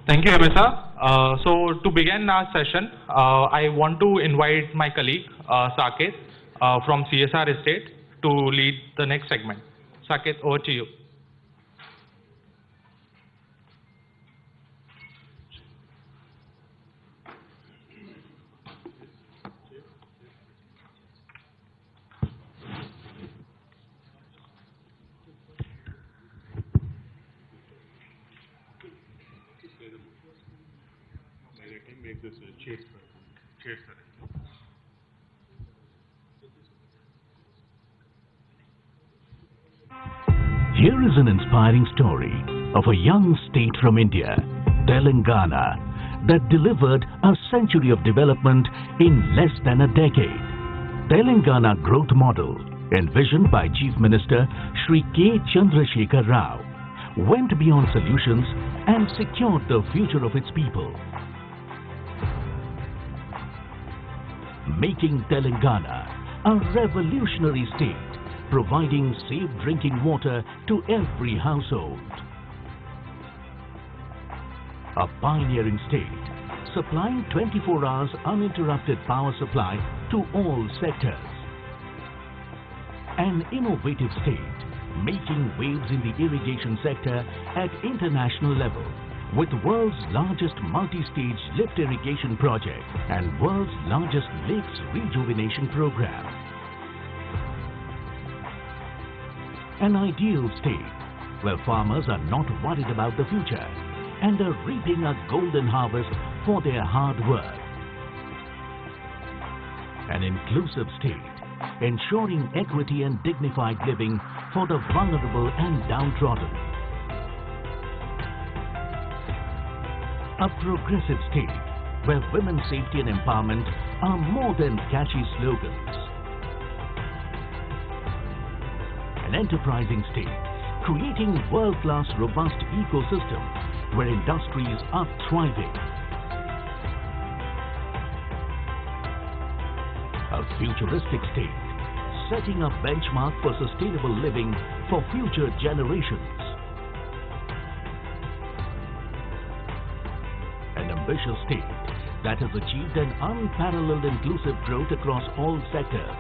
Thank you, Emisa. So to begin our session, I want to invite my colleague, Saket, from CSR Estate to lead the next segment. Saket, over to you. Here is an inspiring story of a young state from India, Telangana, that delivered a century of development in less than a decade. Telangana growth model, envisioned by Chief Minister Shri K. Chandrasekhar Rao, went beyond solutions and secured the future of its people, making Telangana a revolutionary state, providing safe drinking water to every household. A pioneering state, supplying 24 hours uninterrupted power supply to all sectors. An innovative state, making waves in the irrigation sector at international level, with world's largest multi-stage lift irrigation project and world's largest lakes rejuvenation program. An ideal state where farmers are not worried about the future and are reaping a golden harvest for their hard work. An inclusive state, ensuring equity and dignified living for the vulnerable and downtrodden. A progressive state where women's safety and empowerment are more than catchy slogans. An enterprising state, creating world-class robust ecosystem where industries are thriving. A futuristic state, setting a benchmark for sustainable living for future generations. An ambitious state that has achieved an unparalleled inclusive growth across all sectors,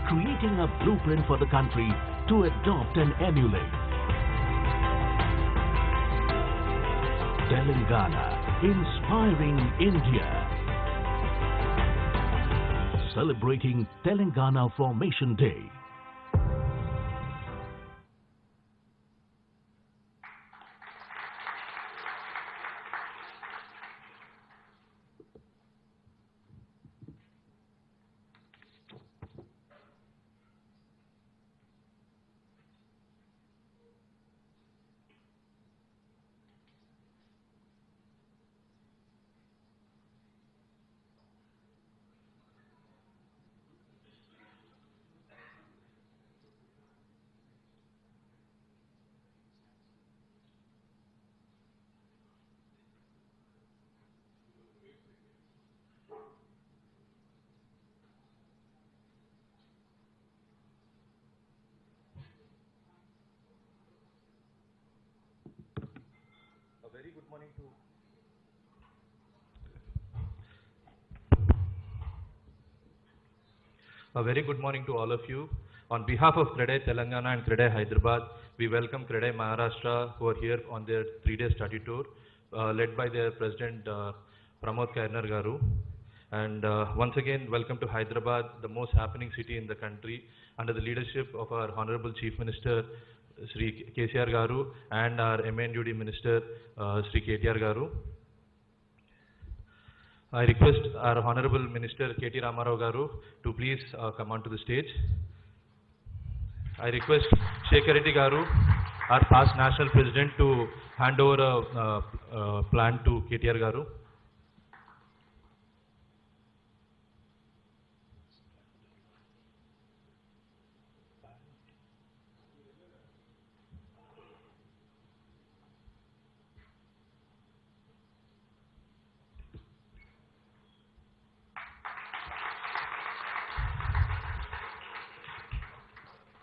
creating a blueprint for the country to adopt and emulate. Telangana, inspiring India. Celebrating Telangana Formation Day. A very good morning to all of you. On behalf of CREDAI Telangana and CREDAI Hyderabad, we welcome CREDAI Maharashtra who are here on their 3-day study tour, led by their President Pramod Kairnar Garu. And once again, welcome to Hyderabad, the most happening city in the country, under the leadership of our Honorable Chief Minister Sri KTR Garu and our MNUD Minister Sri KTR Garu. I request our Honorable Minister KT Ramarao Garu to please come onto the stage. I request Shekhar Reddy Garu, our past National President, to hand over a plan to KTR Garu.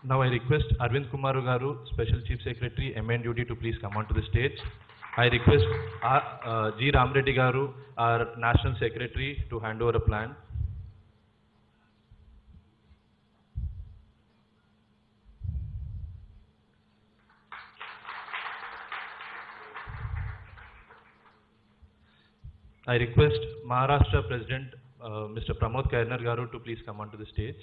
Now I request Arvind Kumaru Garu, Special Chief Secretary, MNUD, to please come onto the stage. I request G. Ramreddy Garu, our National Secretary, to hand over a plan. I request Maharashtra President Mr. Pramod Kairnar Garu to please come onto the stage.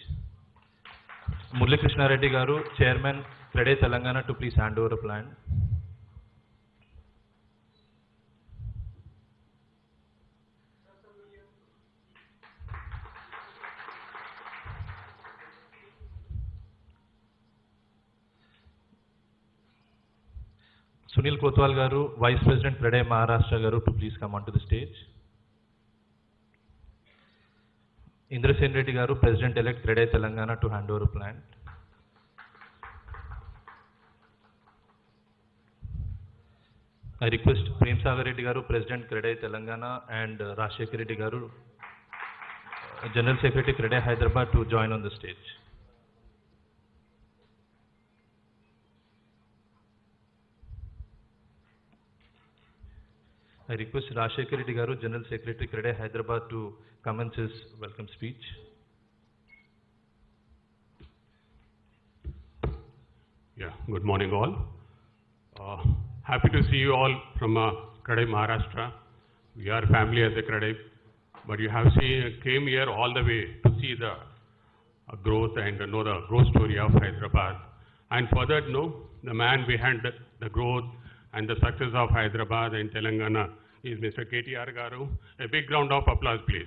Murli Krishna Reddy Garu, Chairman CREDAI Telangana, to please hand over a plan. Sunil Kotwal Garu, Vice President CREDAI Maharashtra Garu, to please come onto the stage. Indrasen Reddy Garu, President-elect CREDAI Telangana, to hand over a plan. I request Prem Sagar Reddy Garu, President CREDAI Telangana, and Rashekar Reddy Garu, General Secretary CREDAI Hyderabad, to join on the stage. I request Rashekar Reddy Garu, General Secretary CREDAI Hyderabad, to commence his welcome speech. Yeah, good morning all. Happy to see you all from CREDAI Maharashtra. We are family as a CREDAI, but you have came here all the way to see the growth and know the growth story of Hyderabad. And for that, the man behind the growth and the success of Hyderabad and Telangana is Mr. KTR Garu. A big round of applause, please.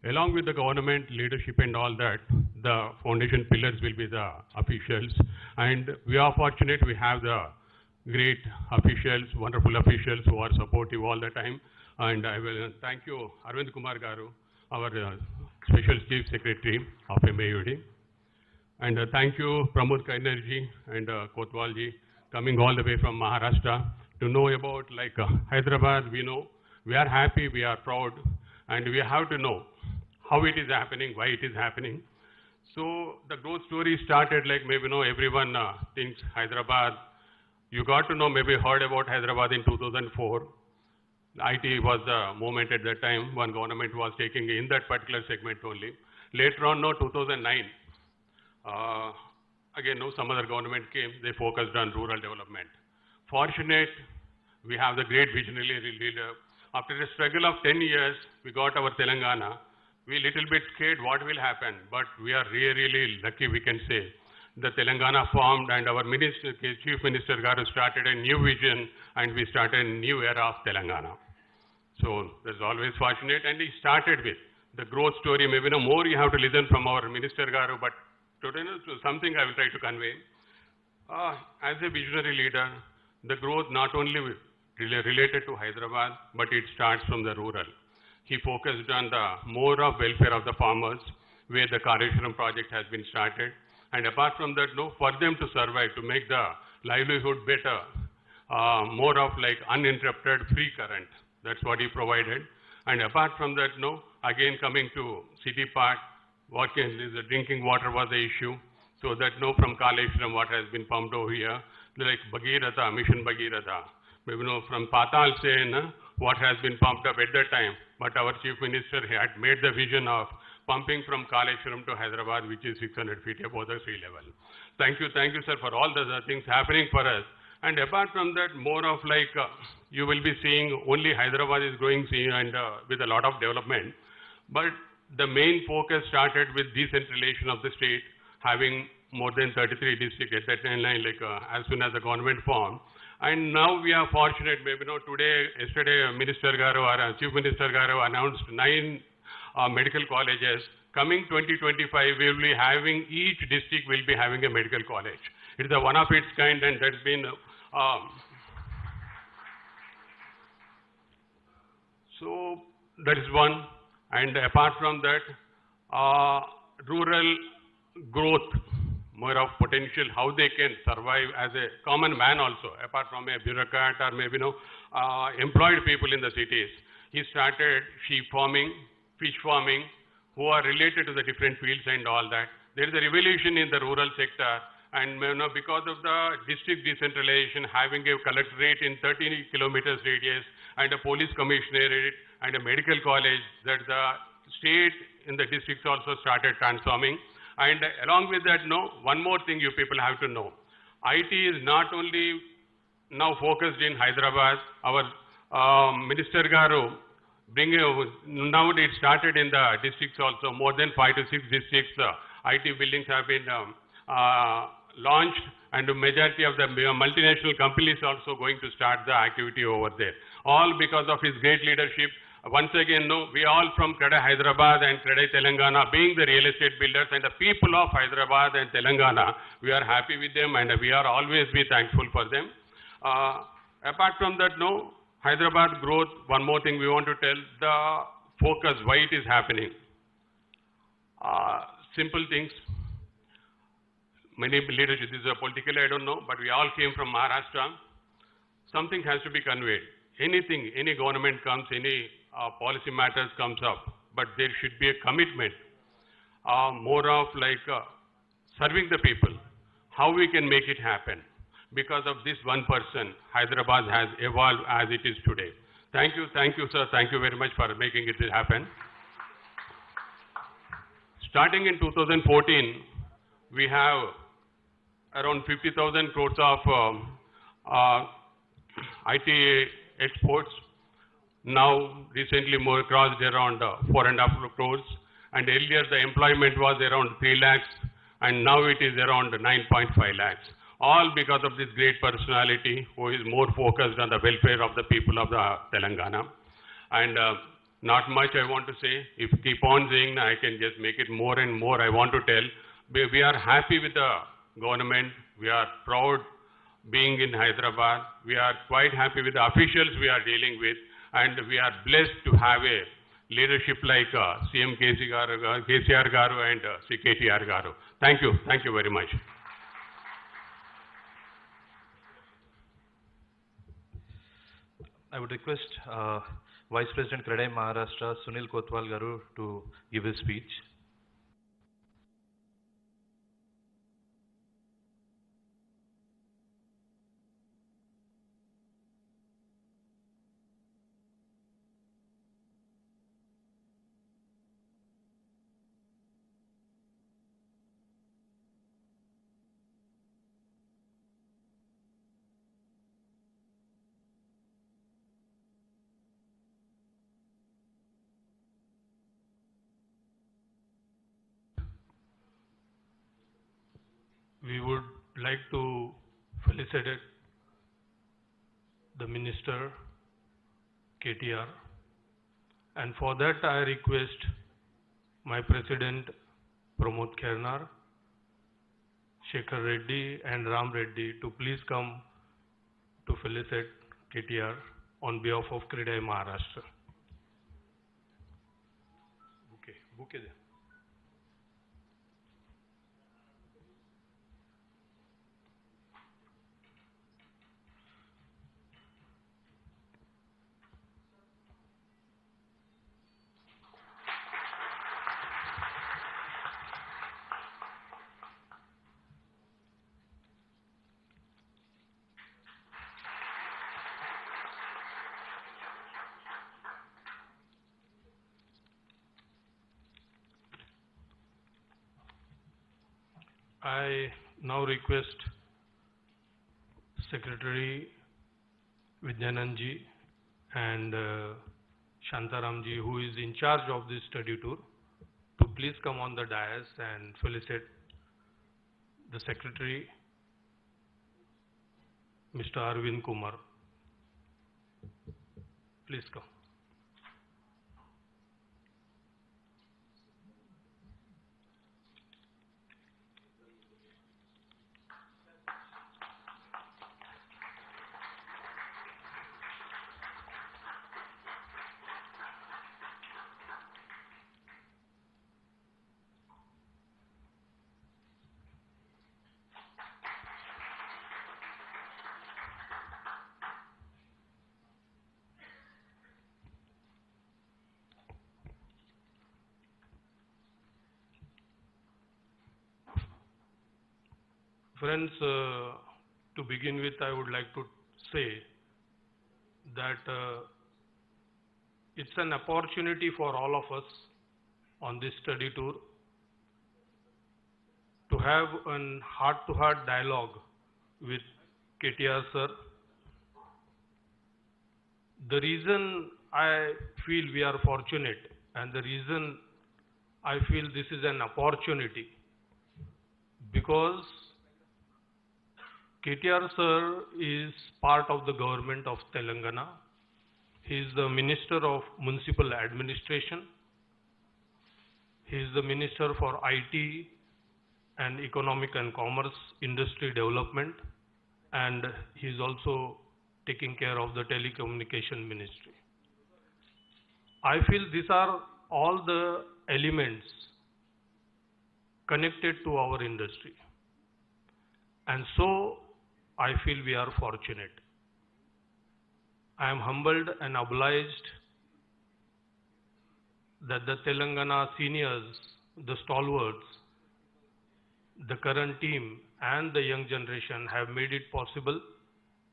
Along with the government leadership and all that, the foundation pillars will be the officials. And we are fortunate we have the great officials, wonderful officials who are supportive all the time. And I will thank you, Arvind Kumar Garu, our Special Chief Secretary of MAUD. And thank you, Pramod Kairnar-ji and Kotwal-ji, coming all the way from Maharashtra to know about Hyderabad. We know, we are happy, we are proud, and we have to know how it is happening, why it is happening. So the growth story started everyone thinks Hyderabad. You got to know, maybe heard about Hyderabad in 2004. IT was the moment at that time when government was taking in that particular segment only. Later on, 2009, again, some other government came, they focused on rural development. Fortunate, we have the great visionary leader. After a struggle of 10 years, we got our Telangana. We little bit scared what will happen, but we are really lucky, we can say. The Telangana formed and our Chief Minister Garu started a new vision and we started a new era of Telangana. So there's always fortunate, and he started with the growth story. Maybe more you have to listen from our Minister Garu, but today something I will try to convey. As a visionary leader, the growth not only related to Hyderabad, but it starts from the rural. He focused on the more of welfare of the farmers, where the Coverage project has been started. And apart from that, for them to survive, to make the livelihood better, more of uninterrupted free current. That's what he provided. And apart from that, again coming to city part, the drinking water was the issue. So that from Kaleshwaram, what has been pumped over here, like Bhagirath, Mission Bhagirath. Maybe from Patal Sen, what has been pumped up at that time. But our Chief Minister had made the vision of pumping from Kaleshwaram to Hyderabad, which is 600 feet above the sea level. Thank you, sir, for all the things happening for us. And apart from that, more of you will be seeing only Hyderabad is growing and with a lot of development. But the main focus started with decentralization of the state, having more than 33 districts at that time, as soon as the government formed. And now we are fortunate, maybe yesterday, Minister Garu, our Chief Minister Garu announced 9 medical colleges. Coming 2025, we will be having, each district will be having a medical college. It is a one of its kind, and that's been, so that is one. And apart from that, rural growth, more of potential, how they can survive as a common man also, apart from a bureaucrat or maybe employed people in the cities. He started sheep farming, fish farming, who are related to the different fields and all that. There is a revolution in the rural sector, And because of the district decentralization, having a collectorate in 30 kilometers radius and a police commissionerate and a medical college, that the state in the districts also started transforming. And along with that, one more thing you people have to know. IT is not only now focused in Hyderabad. Our Minister Garu now it started in the districts also. More than 5 to 6 districts, IT buildings have been launched, and the majority of the multinational companies also going to start the activity over there. All because of his great leadership. Once again, we all from CREDAI Hyderabad and CREDAI Telangana, being the real estate builders and the people of Hyderabad and Telangana, we are happy with them and we are always be thankful for them. Apart from that, Hyderabad growth, one more thing we want to tell, the focus, why it is happening. Simple things. Many leaders, this is a political, I don't know, but we all came from Maharashtra. Something has to be conveyed. Anything, any government comes, any policy matters comes up, but there should be a commitment, more of like serving the people, how we can make it happen. Because of this one person, Hyderabad has evolved as it is today. Thank you, sir. Thank you very much for making it happen. Starting in 2014, we have around 50,000 crores of IT exports. Now, recently more crossed around 4.5 crores. And earlier the employment was around 3 lakhs, and now it is around 9.5 lakhs. All because of this great personality who is more focused on the welfare of the people of the Telangana. And not much I want to say. If you keep on saying, I can just make it more and more. I want to tell, we are happy with the government. We are proud being in Hyderabad. We are quite happy with the officials we are dealing with. And we are blessed to have a leadership like CM KTR Garu and KTR Garu. Thank you. Thank you very much. I would request Vice President CREDAI Maharashtra, Sunil Kotwal Garu, to give his speech. We would like to felicitate the Minister, KTR, and for that I request my President, Pramod Khernar, Shekhar Reddy and Ram Reddy to please come to felicitate KTR on behalf of CREDAI Maharashtra. Bouquet there. I now request Secretary Vidyananji and Shantaramji, who is in charge of this study tour, to please come on the dais and felicitate the Secretary, Mr. Arvind Kumar. Please come. Friends, to begin with, I would like to say that it's an opportunity for all of us on this study tour to have a heart-to-heart dialogue with KTR sir. The reason I feel we are fortunate and the reason I feel this is an opportunity, because KTR sir is part of the government of Telangana. He is the Minister of Municipal Administration. He is the Minister for IT and Economic and Commerce Industry Development, and he is also taking care of the Telecommunication Ministry. I feel these are all the elements connected to our industry, and so I feel we are fortunate. I am humbled and obliged that the Telangana seniors, the stalwarts, the current team and the young generation have made it possible,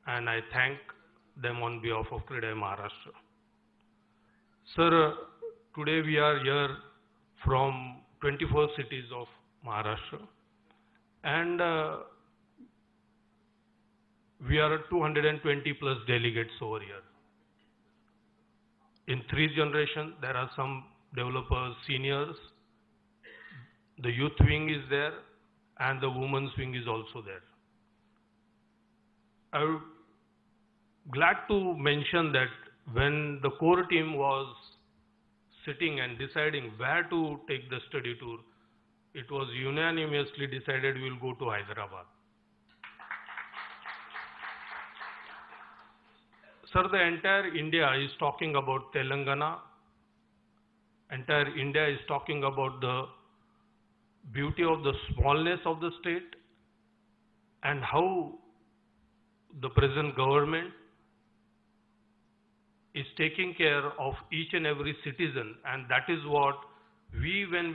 and I thank them on behalf of CREDAI Maharashtra. Sir, today we are here from 24 cities of Maharashtra, and we are 220 plus delegates over here. In 3 generations, there are some developers, seniors, the youth wing is there, and the women's wing is also there. I'm glad to mention that when the core team was sitting and deciding where to take the study tour, it was unanimously decided we will go to Hyderabad. Sir, the entire India is talking about Telangana. Entire India is talking about the beauty of the smallness of the state and how the present government is taking care of each and every citizen, and that is what when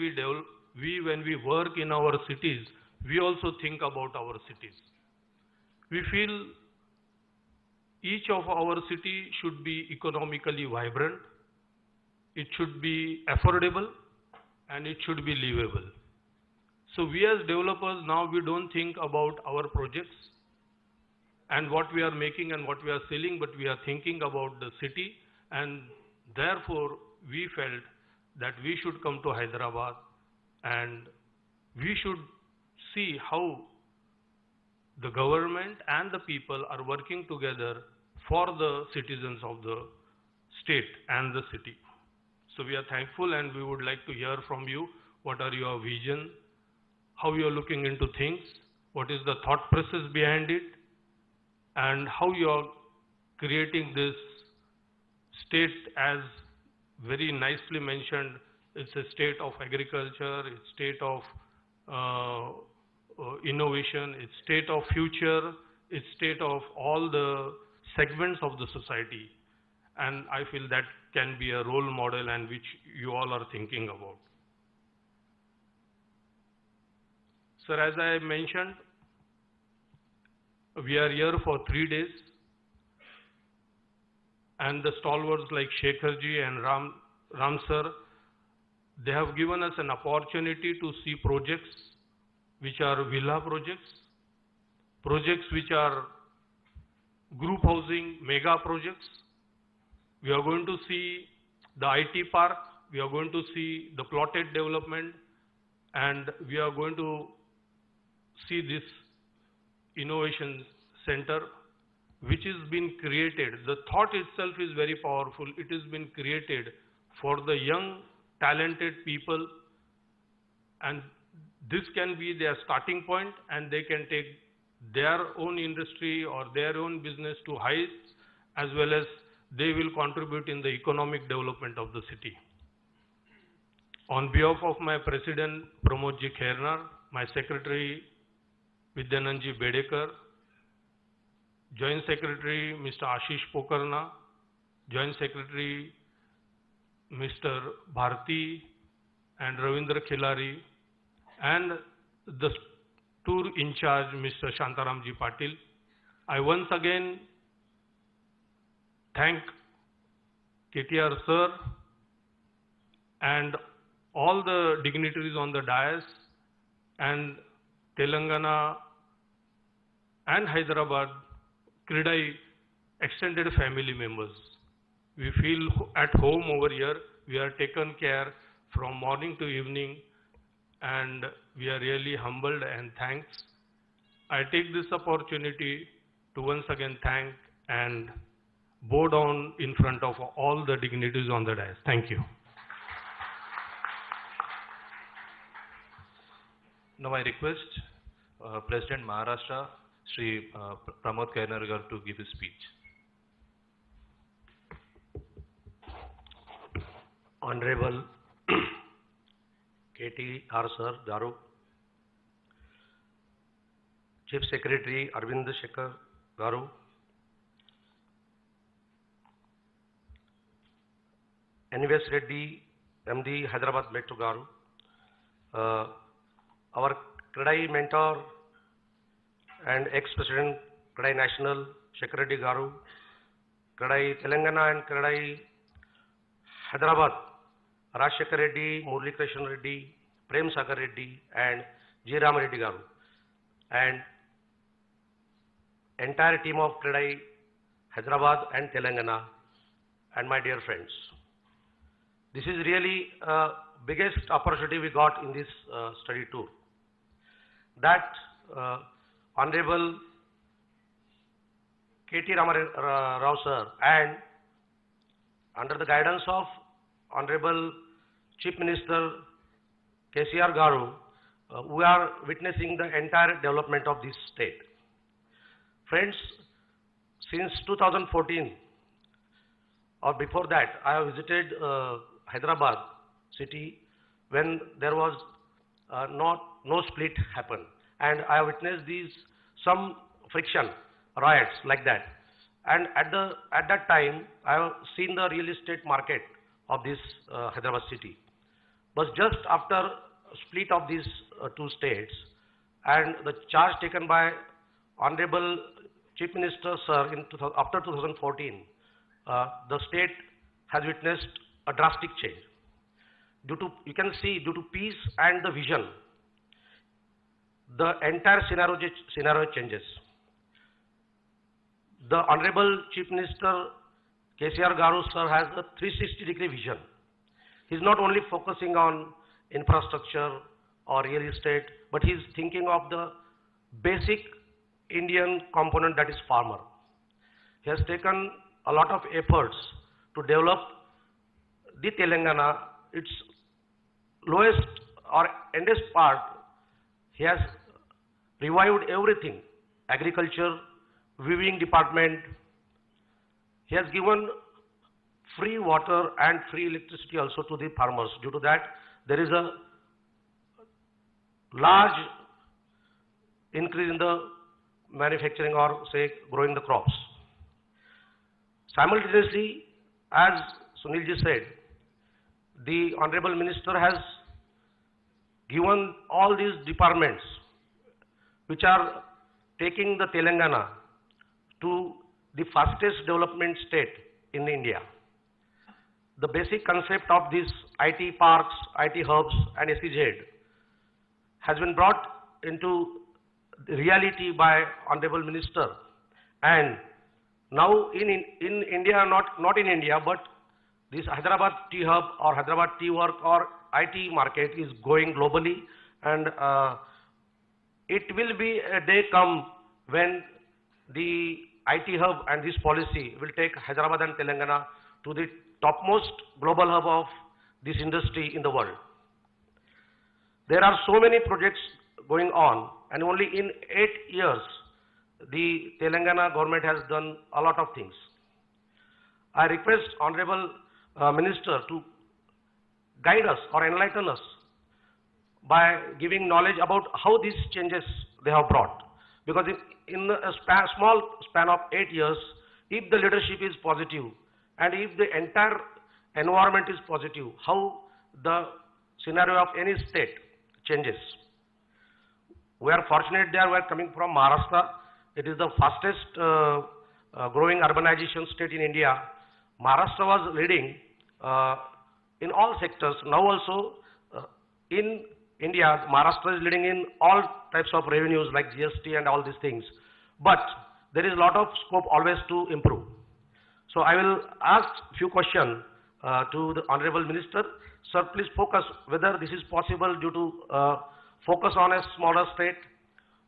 we work in our cities, we also think about our cities. We feel each of our city should be economically vibrant, it should be affordable, and it should be livable. So we as developers now, we don't think about our projects and what we are making and what we are selling, but we are thinking about the city, and therefore we felt that we should come to Hyderabad and we should see how the government and the people are working together for the citizens of the state and the city. So we are thankful, and we would like to hear from you what are your vision, how you are looking into things, what is the thought process behind it, and how you are creating this state. As very nicely mentioned, it's a state of agriculture, it's state of innovation, it's state of future, it's state of all the segments of the society, and I feel that can be a role model and which you all are thinking about. Sir, as I mentioned, we are here for 3 days, and the stalwarts like Shekharji and Ram sir, they have given us an opportunity to see projects which are villa projects, projects which are group housing, mega projects. We are going to see the IT park, we are going to see the plotted development, and we are going to see this innovation center which has been created. The thought itself is very powerful. It has been created for the young, talented people, and this can be their starting point, and they can take their own industry or their own business to heights, as well as they will contribute in the economic development of the city. On behalf of my President Pramodji Khairnar, my Secretary Vidyananji Bedekar, Joint Secretary Mr. Ashish Pokarna, Joint Secretary Mr. Bharti and Ravindra Khilari, and the tour in charge, Mr. Shantaramji Patil. I once again thank KTR sir and all the dignitaries on the dais and Telangana and Hyderabad CREDAI extended family members. We feel at home over here. We are taken care from morning to evening, and we are really humbled and thanks. I take this opportunity to once again thank and bow down in front of all the dignitaries on the dais. Thank you. Now I request President Maharashtra, Shri Pramod Kairnar to give his speech. Honorable KTR Sir Garu, Chief Secretary Arvind Shekhar Garu, NVS Reddy, MD Hyderabad Metro Garu, our CREDAI mentor and ex-president CREDAI National Shekhar Reddy Garu, CREDAI Telangana and CREDAI Hyderabad, Rajshekhar Reddy, Murli Krishna Reddy, Prem Sagar Reddy and J. Ram Reddy Garu, and entire team of CREDAI Hyderabad and Telangana, and my dear friends. This is really biggest opportunity we got in this study tour. That Honorable KT Rao sir and under the guidance of Honorable Chief Minister KCR Garu, we are witnessing the entire development of this state. Friends, since 2014 or before that, I have visited Hyderabad city when there was no split happen, and I have witnessed some friction, riots like that. And at that time, I have seen the real estate market of this Hyderabad city. But just after split of these two states and the charge taken by Honorable Chief Minister Sir after 2014, the state has witnessed a drastic change. You can see due to peace and the vision, the entire scenario changes. The Honorable Chief Minister KCR Garu sir has a 360-degree vision. He's not only focusing on infrastructure or real estate, but he's thinking of the basic Indian component, that is farmer. He has taken a lot of efforts to develop the Telangana, its lowest or endest part. He has revived everything, agriculture, weaving department. He has given free water and free electricity also to the farmers. Due to that, there is a large increase in the manufacturing or say growing the crops. Simultaneously, as Sunilji said, the Honorable Minister has given all these departments which are taking the Telangana to the fastest development state in India. The basic concept of these IT parks, IT hubs and SEZ has been brought into reality by Honorable Minister, and now in India, not in India, but this Hyderabad Tea Hub or Hyderabad Tea Work or IT market is going globally, and it will be a day come when the IT hub and this policy will take Hyderabad and Telangana to the topmost global hub of this industry in the world. There are so many projects going on, and only in 8 years, the Telangana government has done a lot of things. I request Honorable Minister to guide us or enlighten us by giving knowledge about how these changes they have brought. Because in a small span of 8 years, if the leadership is positive and if the entire environment is positive, how the scenario of any state changes. We are fortunate there. We are coming from Maharashtra. It is the fastest growing urbanization state in India. Maharashtra was leading in all sectors. Now also in India, Maharashtra is leading in all types of revenues like GST and all these things. But there is a lot of scope always to improve. So I will ask few questions to the Honorable Minister. Sir, please focus whether this is possible due to focus on a smaller state,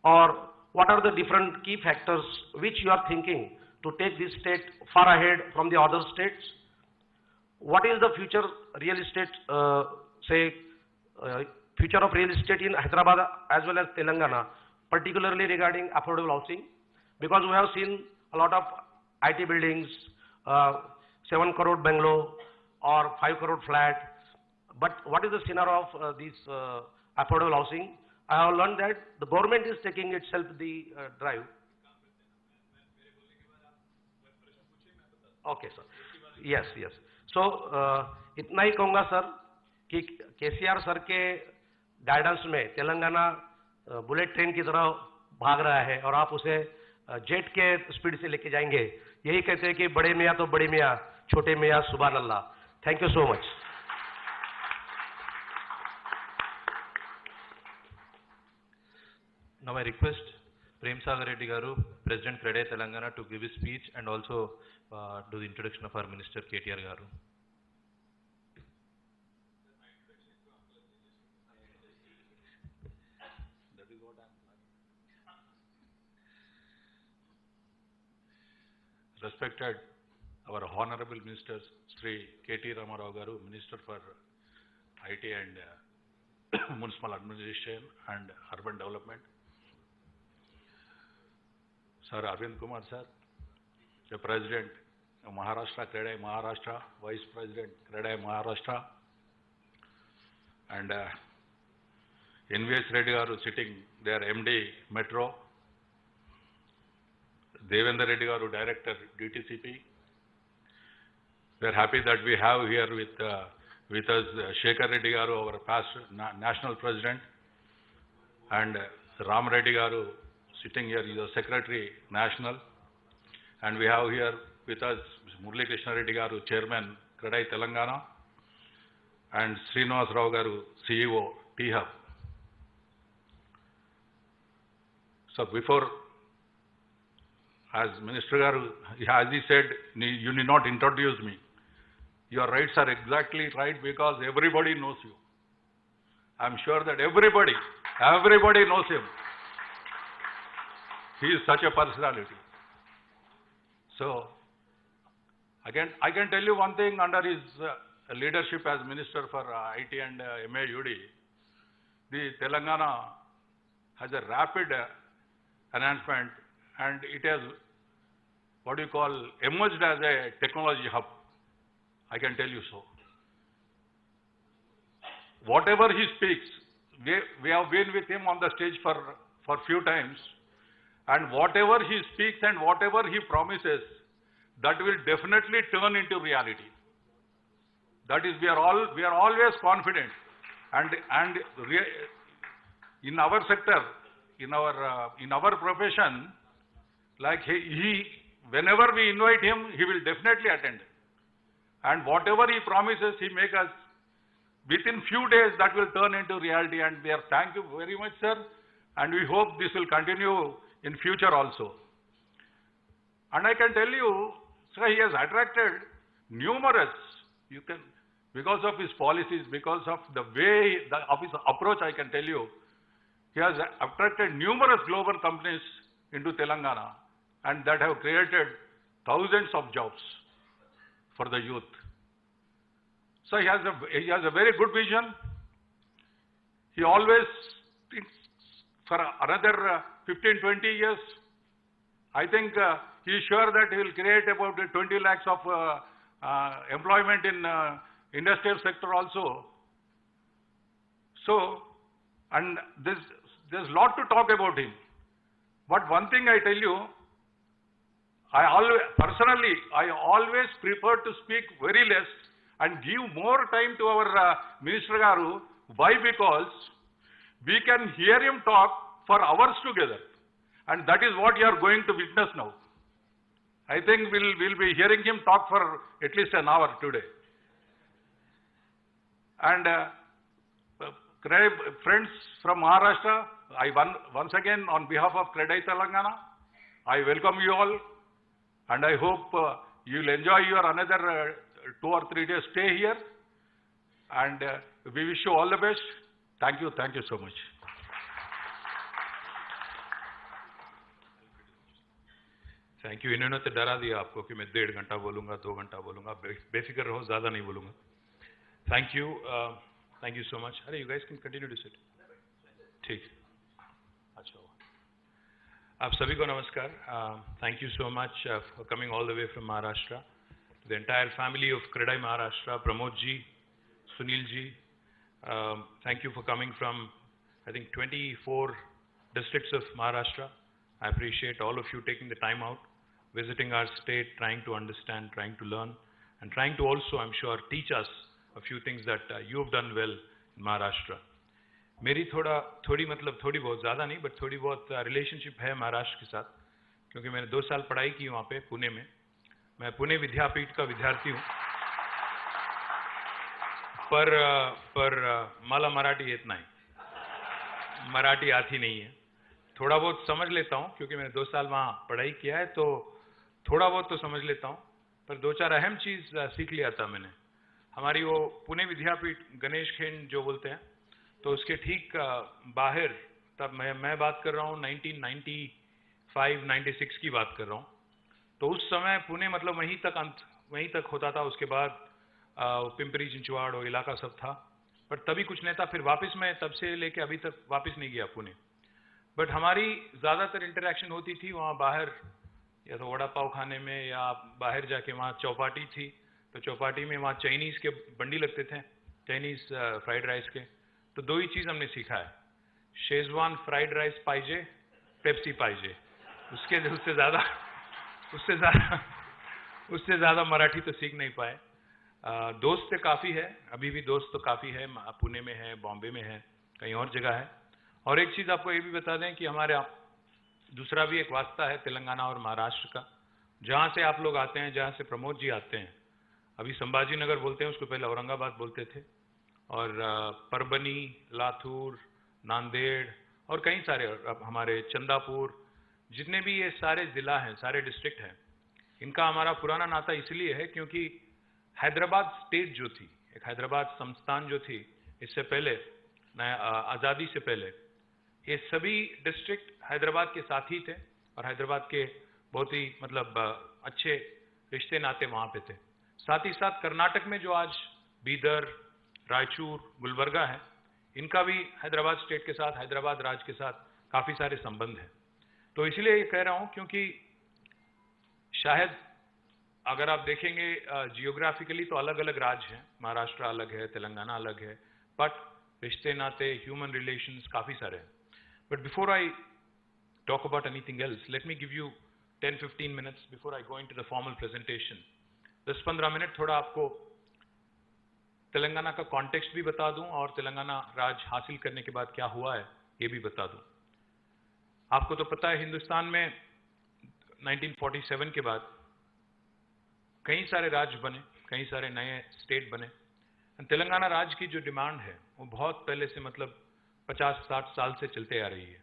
or what are the different key factors which you are thinking to take this state far ahead from the other states? What is the future real estate, future of real estate in Hyderabad as well as Telangana, particularly regarding affordable housing? Because we have seen a lot of IT buildings, 7 crore bungalow or 5 crore flat. But what is the scenario of this affordable housing? I have learned that the government is taking itself the drive. Okay, sir. Yes, yes. So, इतना ही कहूँगा sir कि KCR sir के guidance में Telangana bullet train की तरह भाग रहा है और आप उसे जेट के स्पीड से लेके जाएंगे. यही कहते हैं कि बड़े मियाँ तो बड़े मियाँ, छोटे मियाँ सुभान अल्लाह. Thank you so much. Now I request Prem Sagar Reddy Garu, President CREDAI Telangana, to give his speech and also do the introduction of our Minister KTR Garu. Respected our Honorable Ministers, Sri KT Ramarao Garu, Minister for IT and Municipal Administration and Urban Development. Sir Arvind Kumar Sir, the President of Maharashtra, CREDAI Maharashtra, Vice President, CREDAI Maharashtra, and NVS Reddy Garu sitting there, MD Metro, Devendra Reddy Garu, Director DTCP. We are happy that we have here with us Shekhar Reddy Garu, our past National President, and Ram Reddy Garu sitting here, is a Secretary National, and we have here with us Murali Krishna Reddy Garu, Chairman CREDAI Telangana, and Srinivas Rao Garu, CEO T-Hub. So before, as Minister Garu, as he said, you need not introduce me. Your rights are exactly right because everybody knows you. I'm sure that everybody knows him. He is such a personality. So, I can tell you one thing, under his leadership as Minister for IT and MAUD, the Telangana has a rapid enhancement, and it has, what do you call, emerged as a technology hub. I can tell you so. Whatever he speaks, we have been with him on the stage for few times, and whatever he speaks and whatever he promises, that will definitely turn into reality. That is, we are always confident, and in our sector, in our profession, like he whenever we invite him, he will definitely attend. And whatever he promises, he makes us, within few days that will turn into reality, and we are thank you very much, sir, and we hope this will continue in future also. And I can tell you, sir, he has attracted numerous, because of his policies, because of the way, of his approach, I can tell you, he has attracted numerous global companies into Telangana, and that have created thousands of jobs for the youth. So he has a very good vision. He always thinks for another 15, 20 years. I think he is sure that he will create about 20 lakhs of employment in industrial sector also. So, and there's a lot to talk about him. But one thing I tell you, I always prefer to speak very less and give more time to our Minister Garu. Why? Because we can hear him talk for hours together. And that is what you are going to witness now. I think we'll be hearing him talk for at least an hour today. And friends from Maharashtra, once again on behalf of CREDAI Telangana, I welcome you all, and I hope you'll enjoy your another 2 or 3 days stay here, and we wish you all the best. Thank you so much. Thank you. इन्होंने तो डरा दिया आपको कि मैं 1.5 घंटा बोलूंगा, 2 घंटा बोलूंगा. बेफिक्र रहो, ज़्यादा नहीं बोलूंगा. Thank you so much. अरे you guys can continue to sit. ठीक. अच्छा हुआ. आप सभी को नमस्कार. Thank you so much for coming all the way from Maharashtra. The entire family of CREDAI Maharashtra, Pramod ji, Sunil ji, thank you for coming from, I think, 24 districts of Maharashtra. I appreciate all of you taking the time out, visiting our state, trying to understand, trying to learn, and trying to also, I'm sure, teach us a few things that you have done well in Maharashtra. मेरी थोड़ी बहुत ज़्यादा नहीं, but थोड़ी बहुत relationship है महाराष्ट्र के साथ, क्योंकि मैंने 2 साल पढ़ाई की वहाँ पे पुणे में. मैं पुणे विद्यापीठ का विद्यार्थी हूँ. पर मला मराठी येत नाही. मराठी आती नहीं है. थोड़ा बहुत समझ लेता हूँ, क्योंकि मैंने 2 साल वहाँ पढ़ाई किया है, तो थोड़ा बहुत तो समझ लेता हूँ. पर 2-4 अहम चीज़ सीख लिया था मैंने. हमारी वो पुणे विद्यापीठ गणेश खिंड जो बोलते हैं, तो उसके ठीक बाहर, तब मैं बात कर रहा हूँ 1995-96 की बात कर रहा हूँ. तो उस समय पुणे मतलब वहीं तक होता था. उसके बाद पिंपरी चिंचवाड़ और इलाका सब था, पर तभी कुछ नहीं था. फिर वापस मैं तब से लेके अभी तक वापस नहीं गया पुणे. बट हमारी ज़्यादातर इंटरेक्शन होती थी वहाँ बाहर, या तो वड़ा पाव खाने में, या बाहर जाके वहाँ चौपाटी थी, तो चौपाटी में वहाँ चाइनीज़ के बंडी लगते थे, चाइनीज़ फ्राइड राइस के. तो 2 ही चीज़ हमने सीखा है, शेजवान फ्राइड राइस पाइजे, पेप्सी पाइजे. उससे ज़्यादा मराठी तो सीख नहीं पाए. दोस्त काफ़ी है, अभी भी दोस्त तो काफ़ी है. पुणे में है, बॉम्बे में है, कहीं और जगह है. और एक चीज़ आपको ये भी बता दें कि हमारे दूसरा भी एक वास्ता है तेलंगाना और महाराष्ट्र का. जहाँ से आप लोग आते हैं, जहाँ से प्रमोद जी आते हैं, अभी संभाजी नगर बोलते हैं, उसको पहले औरंगाबाद बोलते थे, और परबनी, लातूर, नांदेड़ और कई सारे, हमारे चंदापुर, जितने भी ये सारे ज़िला हैं, सारे डिस्ट्रिक्ट हैं, इनका हमारा पुराना नाता इसलिए है क्योंकि हैदराबाद स्टेट जो थी, एक हैदराबाद संस्थान जो थी, इससे पहले आज़ादी से पहले, ये सभी डिस्ट्रिक्ट हैदराबाद के साथ ही थे, और हैदराबाद के बहुत ही अच्छे रिश्ते नाते वहाँ पे थे. साथ ही साथ कर्नाटक में जो आज बीदर, रायचूर, गुलबर्गा है, इनका भी हैदराबाद स्टेट के साथ, हैदराबाद राज्य के साथ काफ़ी सारे संबंध हैं. तो इसलिए ये कह रहा हूँ क्योंकि शायद अगर आप देखेंगे जियोग्राफिकली तो अलग अलग राज्य हैं, महाराष्ट्र अलग है, तेलंगाना अलग है, बट रिश्ते नाते, ह्यूमन रिलेशंस काफ़ी सारे हैं. But before I talk about anything else, let me give you 10-15 minutes before I go into the formal presentation. 10-15 minute थोड़ा आपको तेलंगाना का कॉन्टेक्स्ट भी बता दूं, और तेलंगाना राज्य हासिल करने के बाद क्या हुआ है ये भी बता दूं. आपको तो पता है, हिंदुस्तान में 1947 के बाद कई सारे राज्य बने, कई सारे नए स्टेट बने. तेलंगाना राज्य की जो डिमांड है वो बहुत पहले से 50-60 साल से चलते आ रही है.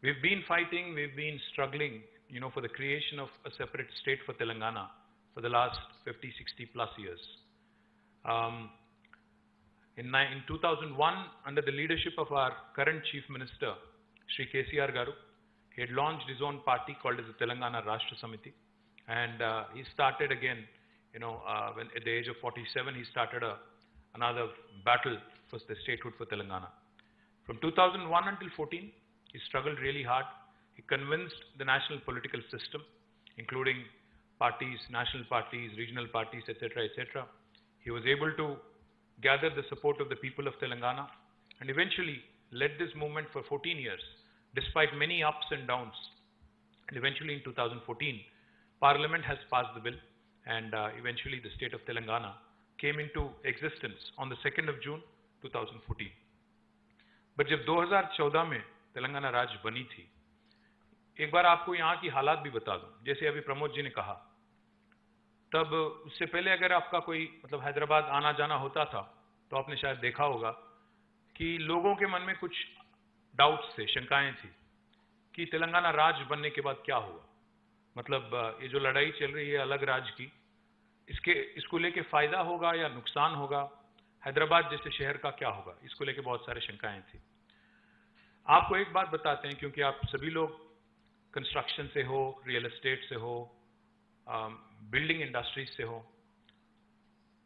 We've been fighting, we've been struggling, for the creation of a separate state for Telangana for the last 50-60 plus years. In 2001, under the leadership of our current Chief Minister, Shri KTR Garu, he had launched his own party called as the Telangana Rashtra Samiti, and he started again, when at the age of 47, he started another battle for the statehood for Telangana. From 2001 until 14, he struggled really hard. He convinced the national political system, including parties, national parties, regional parties, etc., etc. He was able to gather the support of the people of Telangana, and eventually led this movement for 14 years, despite many ups and downs. And eventually in 2014, Parliament has passed the bill, and eventually the state of Telangana came into existence on the 2nd of June 2014. But जब 2014 में तेलंगाना राज्य बनी थी, एक बार आपको यहाँ की हालात भी बता दूं। जैसे अभी प्रमोद जी ने कहा, तब उससे पहले अगर आपका कोई मतलब हैदराबाद आना जाना होता था तो आपने शायद देखा होगा कि लोगों के मन में कुछ डाउट्स थे, शंकाएं थी कि तेलंगाना राज्य बनने के बाद क्या होगा। मतलब ये जो लड़ाई चल रही है अलग राज्य की, इसको लेके फायदा होगा या नुकसान होगा, हैदराबाद जैसे शहर का क्या होगा, इसको लेके बहुत सारे शंकाएं थी। आपको एक बात बताते हैं, क्योंकि आप सभी लोग कंस्ट्रक्शन से हो, रियल एस्टेट से हो, बिल्डिंग इंडस्ट्रीज से हो।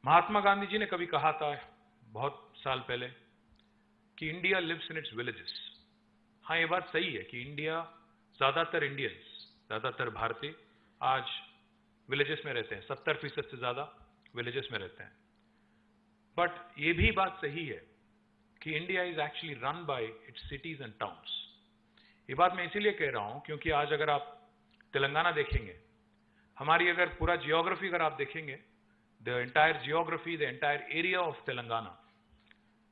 महात्मा गांधी जी ने कभी कहा था बहुत साल पहले कि India lives in its villages. हाँ, ये बात सही है कि ज्यादातर इंडियंस, ज्यादातर भारतीय आज विलेजेस में रहते हैं, 70% से ज्यादा विलेजेस में रहते हैं। बट ये भी बात सही है कि India is actually run by it's cities and towns. ये बात मैं इसीलिए कह रहा हूं क्योंकि आज अगर आप तेलंगाना देखेंगे, हमारी अगर पूरा जियोग्राफी अगर आप देखेंगे, the entire geography, the entire area of Telangana,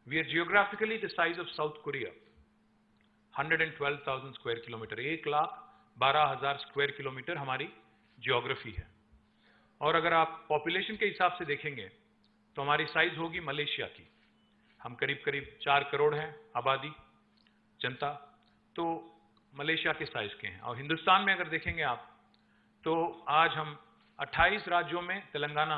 we are geographically the size of South Korea, 112,000 square kilometer, 1,12,000 square kilometer हमारी जियोग्राफी है। और अगर आप पॉपुलेशन के हिसाब से देखेंगे तो हमारी साइज होगी मलेशिया की। हम करीब करीब 4 करोड़ हैं आबादी, जनता, तो मलेशिया के साइज के हैं। और हिंदुस्तान में अगर देखेंगे आप तो आज हम 28 राज्यों में तेलंगाना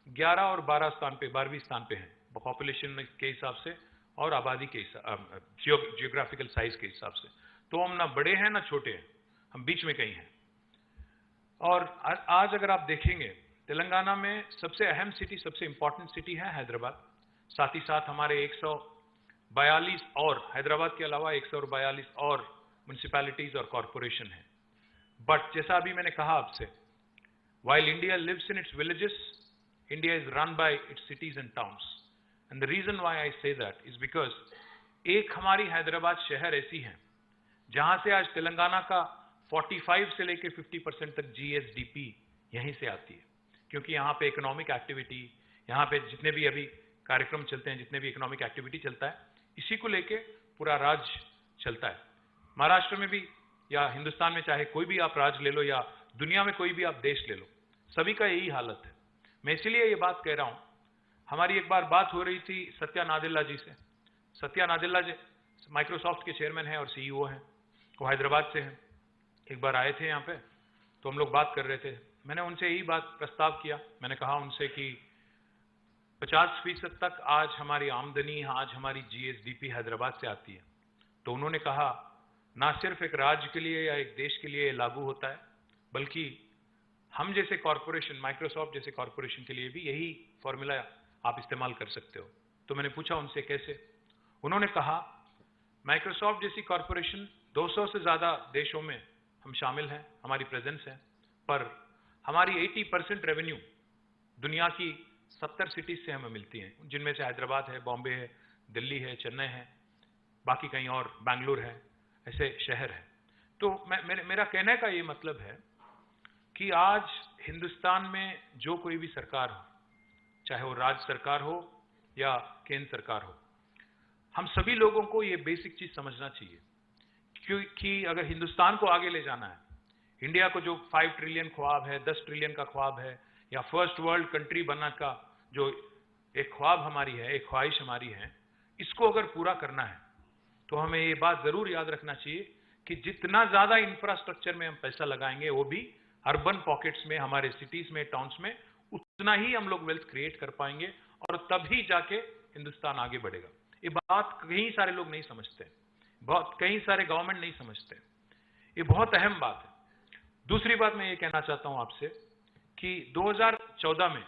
11 और 12 स्थान पे, 12वीं स्थान पे हैं पॉपुलेशन के हिसाब से और आबादी के हिसाब, जियोग्राफिकल साइज के हिसाब से। तो हम ना बड़े हैं ना छोटे हैं, हम बीच में कहीं हैं। और आज अगर आप देखेंगे तेलंगाना में सबसे अहम सिटी, सबसे इंपॉर्टेंट सिटी है हैदराबाद। साथ ही साथ हमारे 142 और, हैदराबाद के अलावा 142 और म्युनिसिपैलिटीज और कॉरपोरेशन है। बट जैसा अभी मैंने कहा आपसे, while India lives in its villages, India is run by its cities and towns. And the reason why I say that is because एक हमारी हैदराबाद शहर ऐसी है जहां से आज तेलंगाना का 45 से लेकर 50% तक GSDP यहीं से आती है। क्योंकि यहाँ पे इकोनॉमिक एक्टिविटी, यहाँ पे जितने भी अभी कार्यक्रम चलते हैं, जितने भी इकोनॉमिक एक्टिविटी चलता है, इसी को लेके पूरा राज्य चलता है। महाराष्ट्र में भी या हिंदुस्तान में चाहे कोई भी आप राज्य ले लो या दुनिया में कोई भी आप देश ले लो, सभी का यही हालत है। मैं इसीलिए ये बात कह रहा हूं। हमारी एक बार बात हो रही थी सत्या नादेला जी से। सत्या नादेला जी माइक्रोसॉफ्ट के चेयरमैन हैं और CEO हैं, वो हैदराबाद से हैं। एक बार आए थे यहाँ पे तो हम लोग बात कर रहे थे, मैंने उनसे यही बात प्रस्ताव किया। मैंने कहा उनसे कि 50% तक आज हमारी आमदनी, आज हमारी GSDP हैदराबाद से आती है। तो उन्होंने कहा ना सिर्फ एक राज्य के लिए या एक देश के लिए लागू होता है, बल्कि हम जैसे कॉरपोरेशन, माइक्रोसॉफ्ट जैसे कॉरपोरेशन के लिए भी यही फॉर्मूला आप इस्तेमाल कर सकते हो। तो मैंने पूछा उनसे कैसे। उन्होंने कहा माइक्रोसॉफ्ट जैसी कॉरपोरेशन 200 से ज्यादा देशों में हम शामिल हैं, हमारी प्रेजेंस है, पर हमारी 80% रेवेन्यू दुनिया की 70 सिटीज से हमें मिलती हैं, जिनमें से हैदराबाद है, बॉम्बे है, दिल्ली है, चेन्नई है, बाकी कहीं और बैंगलोर है, ऐसे शहर है। तो मेरा कहने का ये मतलब है कि आज हिंदुस्तान में जो कोई भी सरकार हो, चाहे वो राज्य सरकार हो या केंद्र सरकार हो, हम सभी लोगों को ये बेसिक चीज समझना चाहिए क्योंकि अगर हिंदुस्तान को आगे ले जाना है, इंडिया को जो 5 ट्रिलियन ख्वाब है, 10 ट्रिलियन का ख्वाब है, या फर्स्ट वर्ल्ड कंट्री बनने का जो एक ख्वाब हमारी है, एक ख्वाहिश हमारी है, इसको अगर पूरा करना है तो हमें ये बात जरूर याद रखना चाहिए कि जितना ज्यादा इंफ्रास्ट्रक्चर में हम पैसा लगाएंगे, वो भी अर्बन पॉकेट्स में, हमारे सिटीज में, टाउन्स में, उतना ही हम लोग वेल्थ क्रिएट कर पाएंगे और तभी जाके हिंदुस्तान आगे बढ़ेगा। ये बात कई सारे लोग नहीं समझते, कई सारे गवर्नमेंट नहीं समझते। ये बहुत अहम बात है। दूसरी बात मैं ये कहना चाहता हूं आपसे कि 2014 में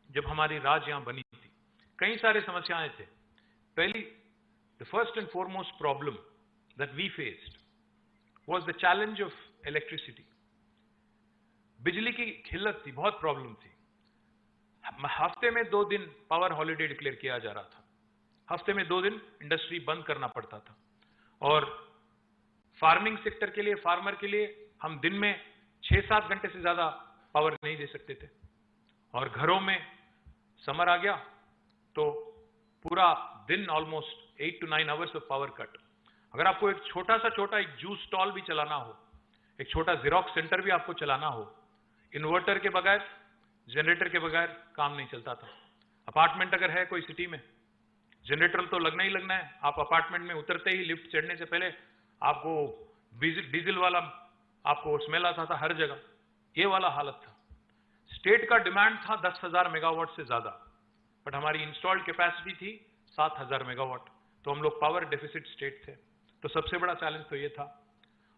जब हमारी राज्य यहां बनी थी, कई सारे समस्याएं थे। पहली, the first and foremost problem that we faced was the challenge of electricity. बिजली की किल्लत थी, बहुत प्रॉब्लम थी। हफ्ते में 2 दिन पावर हॉलिडे डिक्लेयर किया जा रहा था, हफ्ते में 2 दिन इंडस्ट्री बंद करना पड़ता था, और फार्मिंग सेक्टर के लिए, फार्मर के लिए हम दिन में 6-7 घंटे से ज्यादा पावर नहीं दे सकते थे। और घरों में समर आ गया तो पूरा दिन almost 8 to 9 hours of power cut. अगर आपको एक छोटा एक जूस स्टॉल भी चलाना हो, एक छोटा जेरोक्स सेंटर भी आपको चलाना हो, इन्वर्टर के बगैर, जनरेटर के बगैर काम नहीं चलता था। अपार्टमेंट अगर है कोई सिटी में, जनरेटर तो लगना ही लगना है। आप अपार्टमेंट में उतरते ही लिफ्ट चढ़ने से पहले आपको डीजल वाला आपको स्मेल आता था हर जगह। ये वाला हालत था। स्टेट का डिमांड था 10,000 मेगावाट से ज्यादा, बट हमारी इंस्टॉल्ड कैपेसिटी थी 7,000 मेगावाट, तो हम लोग पावर डेफिसिट स्टेट थे। तो सबसे बड़ा चैलेंज तो ये था।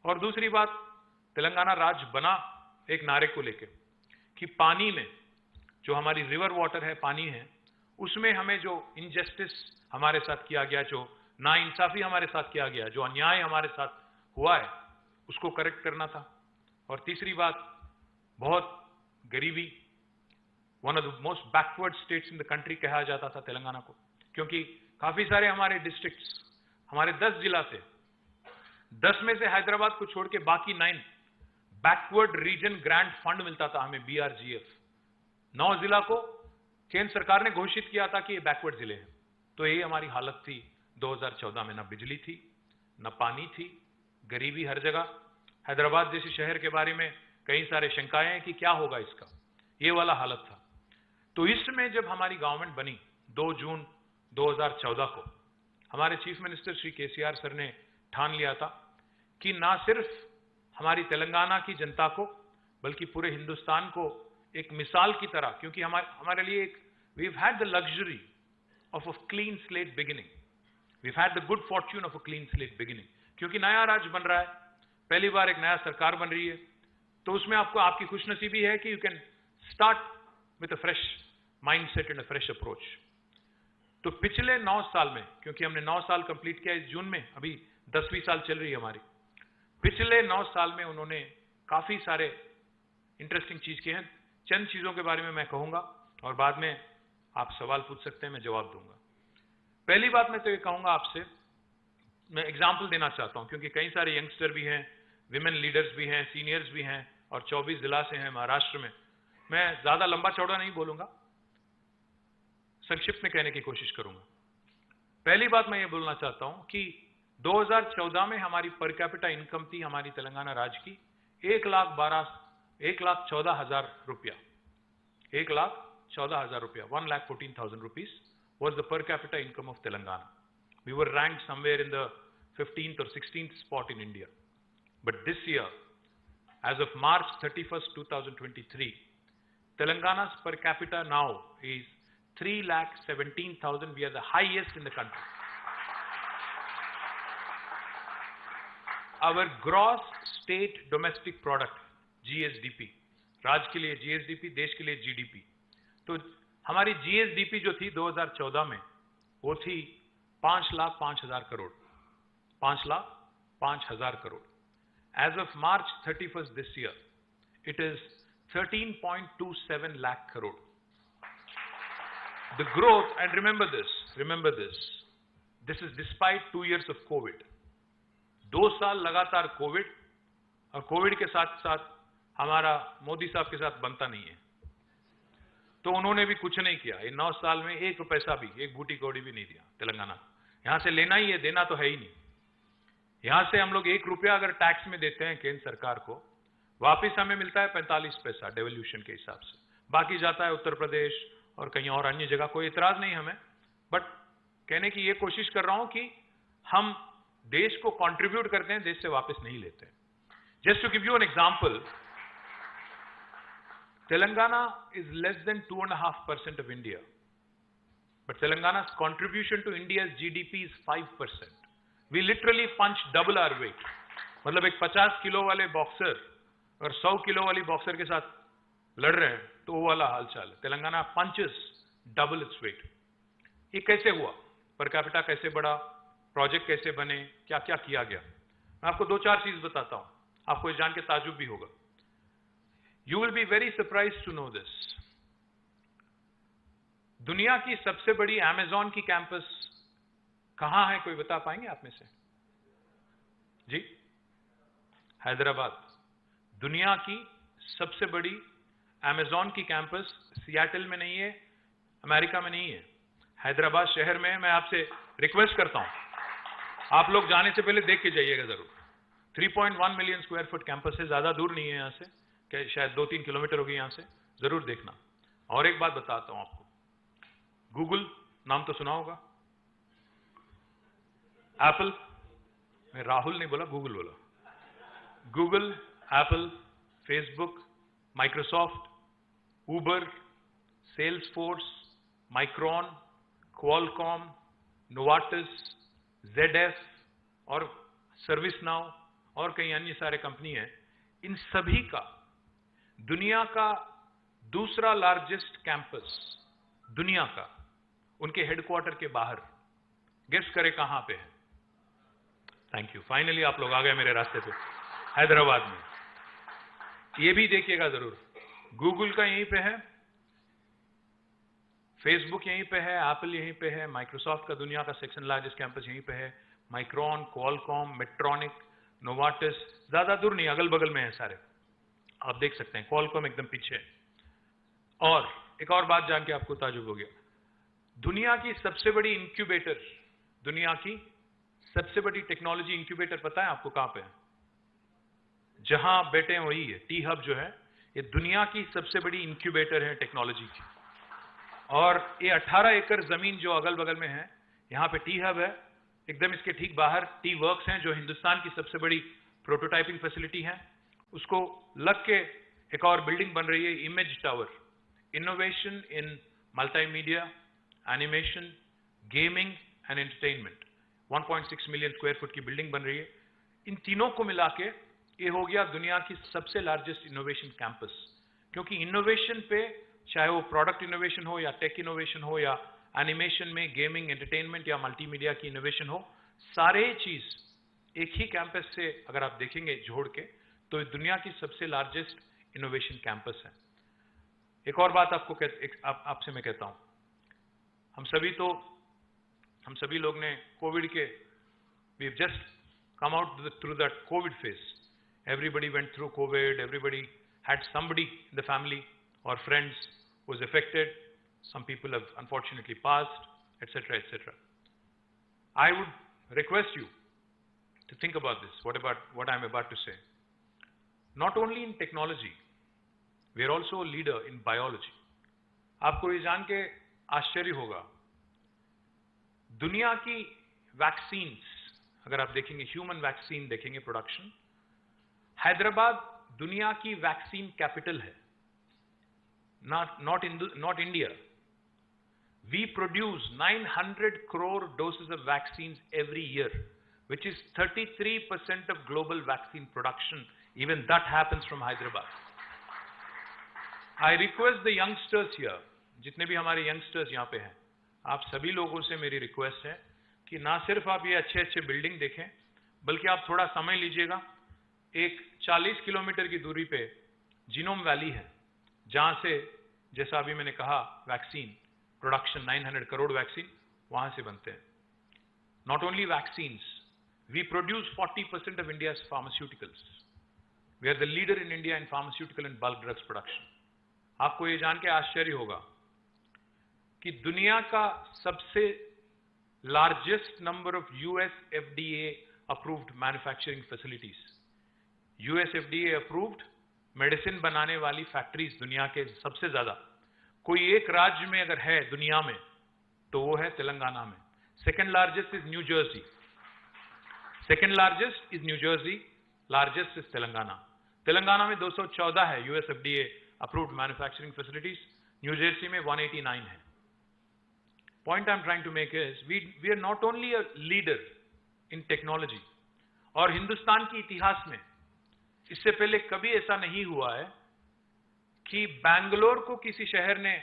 और दूसरी बात, तेलंगाना राज्य बना एक नारे को लेके कि पानी में जो हमारी रिवर वाटर है, पानी है, उसमें हमें जो इनजस्टिस हमारे साथ किया गया, जो नाइंसाफी हमारे साथ किया गया, जो अन्याय हमारे साथ हुआ है, उसको करेक्ट करना था। और तीसरी बात, बहुत गरीबी, one of the most backward states in the country कहा जाता था तेलंगाना को, क्योंकि काफी सारे हमारे डिस्ट्रिक्ट्स, हमारे 10 जिला थे, 10 में से हैदराबाद को छोड़ के बाकी 9 बैकवर्ड रीजन ग्रांट फंड मिलता था हमें, BRGF। 9 जिला को केंद्र सरकार ने घोषित किया था कि ये बैकवर्ड जिले हैं। तो ये हमारी हालत थी 2014 में। ना बिजली थी, ना पानी थी, गरीबी हर जगह। हैदराबाद जैसे शहर के बारे में कई सारे शंकाएं हैं कि क्या होगा इसका, ये वाला हालत था। तो इसमें जब हमारी गवर्नमेंट बनी 2 जून 2014 को, हमारे chief minister Shri KCR sir ने ठान लिया था कि ना सिर्फ हमारी तेलंगाना की जनता को बल्कि पूरे हिंदुस्तान को एक मिसाल की तरह, क्योंकि हमारे लिए एक we've had the luxury of a clean slate beginning, we've had the good fortune of a clean slate beginning, क्योंकि नया राज्य बन रहा है, पहली बार एक नया सरकार बन रही है, तो उसमें आपको आपकी खुशनसीबी है कि you can start with a fresh mindset and a fresh approach. तो पिछले 9 साल में, क्योंकि हमने 9 साल कंप्लीट किया इस जून में, अभी 10वीं साल चल रही है हमारी, पिछले 9 साल में उन्होंने काफी सारे इंटरेस्टिंग चीज किए हैं। चंद चीजों के बारे में मैं कहूंगा और बाद में आप सवाल पूछ सकते हैं, मैं जवाब दूंगा। पहली बात मैं तो ये कहूंगा आपसे, मैं एग्जाम्पल देना चाहता हूं, क्योंकि कई सारे यंगस्टर भी हैं, विमेन लीडर्स भी हैं, सीनियर्स भी हैं, और 24 जिला से हैं महाराष्ट्र में। मैं ज्यादा लंबा चौड़ा नहीं बोलूंगा, संक्षिप्त में कहने की कोशिश करूंगा। पहली बात मैं ये बोलना चाहता हूं कि 2014 में हमारी पर कैपिटा इनकम थी हमारी तेलंगाना राज्य की 1,14,000 रुपया। 1,14,000 रुपया, 1,14,000 rupees was the per capita income of Telangana. We were ranked somewhere in the 15th or 16th spot in India. But this year, as of March 31st, 2023, Telangana's per capita now is 3,17,000. We are the highest in the country. Our gross state domestic product, GSDP, राज्य के लिए GSDP, देश के लिए GDP, तो हमारी GSDP जो थी 2014 में, वो थी 5,05,000 crore, 5,05,000 crore. As of March 31st this year, it is 13.27 lakh crore. The growth, and remember this, this is despite 2 years of COVID. 2 साल लगातार कोविड, और कोविड के साथ साथ हमारा मोदी साहब के साथ बनता नहीं है, तो उन्होंने भी कुछ नहीं किया। ये 9 साल में 1 पैसा भी, 1 बूटी कौड़ी भी नहीं दिया तेलंगाना। यहां से लेना ही है, देना तो है ही नहीं। यहां से हम लोग 1 रुपया अगर टैक्स में देते हैं केंद्र सरकार को, वापिस हमें मिलता है 45 पैसा डेवल्यूशन के हिसाब से, बाकी जाता है उत्तर प्रदेश और कहीं और अन्य जगह। कोई इतराज नहीं हमें, बट कहने की ये कोशिश कर रहा हूं कि हम देश को कंट्रीब्यूट करते हैं, देश से वापस नहीं लेते। Just to give you an example, Telangana is less than 2.5% of India, but Telangana's contribution to India's GDP is 5%. We literally punch double our weight. मतलब एक 50 किलो वाले बॉक्सर और 100 किलो वाली बॉक्सर के साथ लड़ रहे हैं, तो वो वाला हालचाल है। Telangana punches double its weight. ये कैसे हुआ? पर कैपिटा कैसे बढ़ा? प्रोजेक्ट कैसे बने? क्या क्या किया गया? मैं आपको 2-4 चीज बताता हूं, आपको जान के ताजुब भी होगा। You will be very surprised to know this. दुनिया की सबसे बड़ी अमेज़न की कैंपस कहां है, कोई बता पाएंगे आप में से? जी, हैदराबाद। दुनिया की सबसे बड़ी अमेज़न की कैंपस सियाटल में नहीं है, अमेरिका में नहीं है, हैदराबाद शहर में है। मैं आपसे रिक्वेस्ट करता हूं, आप लोग जाने से पहले देख के जाइएगा जरूर। 3.1 मिलियन स्क्वायर फुट कैंपस है, ज्यादा दूर नहीं है यहाँ से, क्या शायद 2-3 किलोमीटर होगी यहाँ से, जरूर देखना। और एक बात बताता हूं आपको, गूगल नाम तो सुना होगा, एप्पल, मैं राहुल नहीं बोला, गूगल बोला, Google, Apple, Facebook, Microsoft, Uber, Salesforce, Micron, Qualcomm, Novartis, ZF और सर्विस नाउ और कई अन्य सारे कंपनी हैं, इन सभी का दुनिया का दूसरा लार्जेस्ट कैंपस, दुनिया का, उनके हेडक्वार्टर के बाहर, गेस करें कहां पे है? थैंक यू, फाइनली आप लोग आ गए मेरे रास्ते पे, हैदराबाद में। ये भी देखिएगा जरूर, गूगल का यहीं पे है, फेसबुक यहीं पे है, एप्पल यहीं पे है, माइक्रोसॉफ्ट का दुनिया का सेकंड लार्जेस्ट कैंपस यहीं पे है, माइक्रॉन, क्वालकॉम, मेट्रॉनिक, नोवार्टिस, ज्यादा दूर नहीं, अगल बगल में है सारे, आप देख सकते हैं। क्वालकॉम एकदम पीछे है। और एक और बात जान के आपको ताजुब हो गया, दुनिया की सबसे बड़ी इंक्यूबेटर, दुनिया की सबसे बड़ी टेक्नोलॉजी इंक्यूबेटर पता है आपको कहां पे है? जहां आप बैठे हैं वही है, टी हब जो है, ये दुनिया की सबसे बड़ी इंक्यूबेटर है टेक्नोलॉजी की। और ये 18 एकड़ जमीन जो अगल बगल में है, यहां पे टी हब है, एकदम इसके ठीक बाहर टी वर्क्स हैं जो हिंदुस्तान की सबसे बड़ी प्रोटोटाइपिंग फैसिलिटी है, उसको लग के एक और बिल्डिंग बन रही है, image tower, innovation in multimedia, animation, gaming and entertainment, 1.6 million square foot की बिल्डिंग बन रही है। इन तीनों को मिला के ये हो गया दुनिया की सबसे लार्जेस्ट इनोवेशन कैंपस, क्योंकि इनोवेशन पे, चाहे वो प्रोडक्ट इनोवेशन हो या टेक इनोवेशन हो या एनिमेशन में गेमिंग, एंटरटेनमेंट या मल्टीमीडिया की इनोवेशन हो, सारे चीज एक ही कैंपस से अगर आप देखेंगे जोड़ के, तो दुनिया की सबसे लार्जेस्ट इनोवेशन कैंपस है। एक और बात आपको आपसे मैं कहता हूं, हम सभी लोग ने कोविड के, we just come out through that COVID phase. Everybody went through COVID, everybody had somebody in the family or friends who was affected. Some people have unfortunately passed, etc., etc. I would request you to think about this, what I'm about to say. Not only in technology, we are also a leader in biology. आपको ये जान के आश्चर्य होगा, दुनिया की vaccines, अगर आप देखेंगे ह्यूमन वैक्सीन देखेंगे प्रोडक्शन, हैदराबाद दुनिया की वैक्सीन कैपिटल है, not India. We produce 900 crore doses of vaccines every year, which is 33% of global vaccine production. Even that happens from Hyderabad. I request the youngsters here, जितने भी हमारे youngsters यहाँ पे हैं, आप सभी लोगों से मेरी रिक्वेस्ट है कि ना सिर्फ आप ये अच्छे अच्छे बिल्डिंग देखें, बल्कि आप थोड़ा समय लीजिएगा। एक 40 किलोमीटर की दूरी पे जीनोम वैली है, जहां से, जैसा अभी मैंने कहा, वैक्सीन प्रोडक्शन 900 करोड़ वैक्सीन वहां से बनते हैं। Not only vaccines, we produce 40% of India's pharmaceuticals. We are the leader in India in pharmaceutical and bulk drugs production. आपको ये जान के आश्चर्य होगा कि दुनिया का सबसे largest number of US FDA approved manufacturing facilities, US FDA approved medicine बनाने वाली फैक्ट्रीज दुनिया के सबसे ज्यादा, कोई एक राज्य में अगर है दुनिया में तो वो है तेलंगाना में। Second largest is new Jersey, second largest is new Jersey, largest is Telangana. Telangana में 214 है US FDA approved manufacturing facilities, new Jersey में 189 है। Point I'm trying to make is, we are not only a leader in technology, और हिंदुस्तान की इतिहास में इससे पहले कभी ऐसा नहीं हुआ है कि बैंगलोर को किसी शहर ने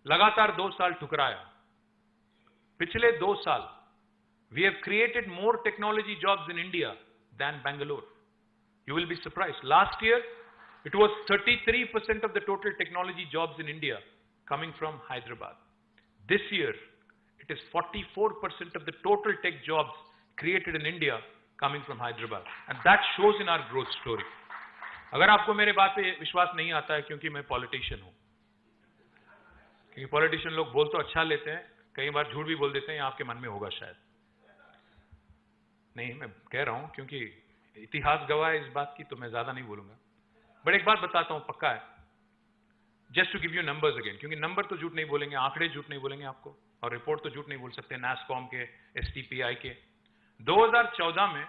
लगातार 2 साल ठुकराया। पिछले 2 साल we have created more technology jobs in India than Bangalore. You will be surprised. Last year, it was 33% of the total technology jobs in India coming from Hyderabad. This year, it is 44% of the total tech jobs created in India coming from Hyderabad. And that shows in our growth story. अगर आपको मेरे बात पे विश्वास नहीं आता है क्योंकि मैं पॉलिटिशियन हूं, क्योंकि पॉलिटिशियन लोग बोल तो अच्छा लेते हैं, कई बार झूठ भी बोल देते हैं, आपके मन में होगा शायद। नहीं, मैं कह रहा हूं क्योंकि इतिहास गवाह है इस बात की, तो मैं ज्यादा नहीं बोलूंगा। बट एक बात बताता हूं, पक्का है, just to give you numbers again, क्योंकि नंबर तो झूठ नहीं बोलेंगे, आंकड़े झूठ नहीं बोलेंगे आपको, और रिपोर्ट तो झूठ नहीं बोल सकते NASSCOM के, STPI के। 2014 में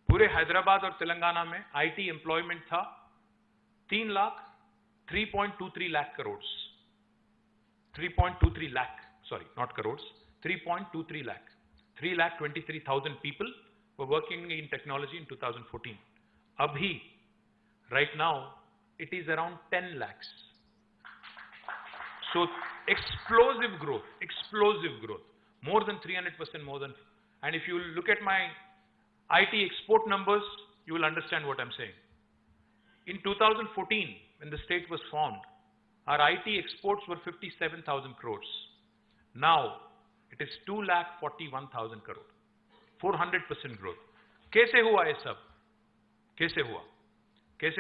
पूरे हैदराबाद और तेलंगाना में IT एम्प्लॉयमेंट था 3.23 lakh crore, 3.23 lakh, sorry not crore, 3.23 lakh, 3,23,000 people were working in technology in 2014. Abhi, right now, it is around 10 lakhs. So explosive growth, more than 300%, more than. And if you look at my IT export numbers, you will understand what I'm saying. In 2014, when the state was formed, our IT exports were 57,000 crores. Now, it is 2,41,000 crore, 400% growth. कैसे हुआ ये सब? कैसे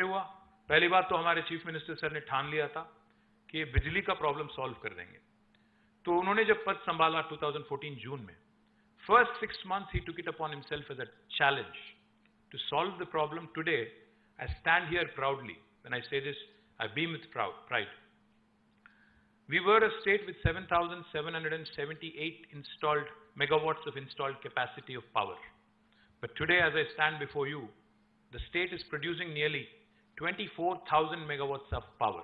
हुआ? पहली बात तो हमारे चीफ मिनिस्टर सर ने ठान लिया था कि ये बिजली का प्रॉब्लम सॉल्व कर देंगे। तो उन्होंने जब पद संभाला 2014 जून में, first 6 months he took it upon himself as a challenge to solve the problem. Today, I stand here proudly. When I say this, I beam with pride. We were a state with 7,778 installed megawatts of installed capacity of power. But today, as I stand before you, the state is producing nearly 24,000 megawatts of power.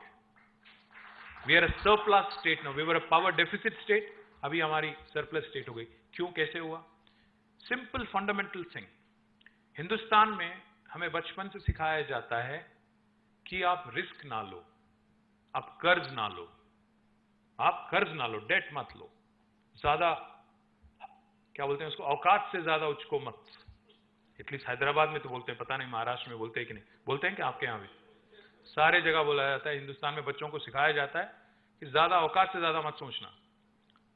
We are a surplus state now. We were a power deficit state. अभी हमारी surplus state हो गई। क्यों, कैसे हुआ? Simple fundamental thing. Hindustan में हमें बचपन से सिखाया जाता है कि आप रिस्क ना लो, आप कर्ज ना लो, डेट मत लो, ज्यादा क्या बोलते हैं उसको, औकात से ज्यादा उचको मत। एटलीस्ट हैदराबाद में तो बोलते हैं, पता नहीं महाराष्ट्र में बोलते हैं कि नहीं, बोलते हैं कि आपके यहाँ भी सारे जगह बोला जाता है। हिंदुस्तान में बच्चों को सिखाया जाता है कि ज्यादा औकात से ज्यादा मत सोचना,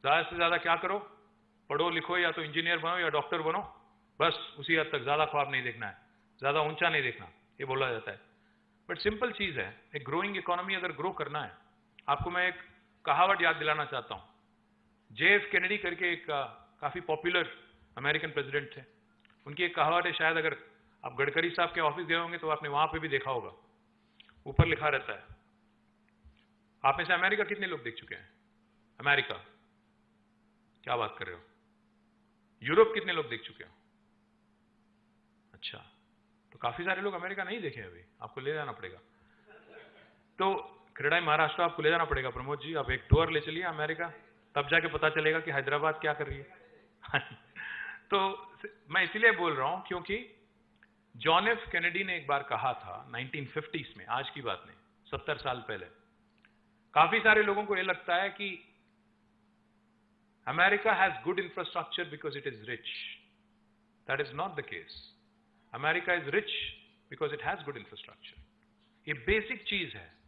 ज्यादा से ज्यादा क्या करो, पढ़ो लिखो, या तो इंजीनियर बनो या डॉक्टर बनो, बस उसी हद तक, ज्यादा ख्वाब नहीं देखना है, ज्यादा ऊंचा नहीं देखना, ये बोला जाता है। बट सिंपल चीज है, एक ग्रोइंग इकोनॉमी अगर ग्रो करना है, आपको मैं एक कहावत याद दिलाना चाहता हूं। JF केनेडी करके एक काफी पॉपुलर अमेरिकन प्रेसिडेंट थे, उनकी एक कहावत है, शायद अगर आप गडकरी साहब के ऑफिस गए होंगे तो आपने वहां पे भी देखा होगा, ऊपर लिखा रहता है। आप में से अमेरिका कितने लोग देख चुके हैं? अमेरिका, क्या बात कर रहे हो? यूरोप कितने लोग देख चुके हो? अच्छा, तो काफी सारे लोग अमेरिका नहीं देखे अभी, आपको ले जाना पड़ेगा। तो क्रेडाई महाराष्ट्र आपको ले जाना पड़ेगा प्रमोद जी, आप एक टूर ले चलिए अमेरिका, तब जाके पता चलेगा कि हैदराबाद क्या कर रही है। तो मैं इसीलिए बोल रहा हूं क्योंकि जॉन एफ कैनेडी ने एक बार कहा था 1950s में, आज की बात नहीं, 70 साल पहले। काफी सारे लोगों को यह लगता है कि America has good infrastructure because it is rich. That is not the case. America is rich because it has good infrastructure. ये बेसिक चीज है,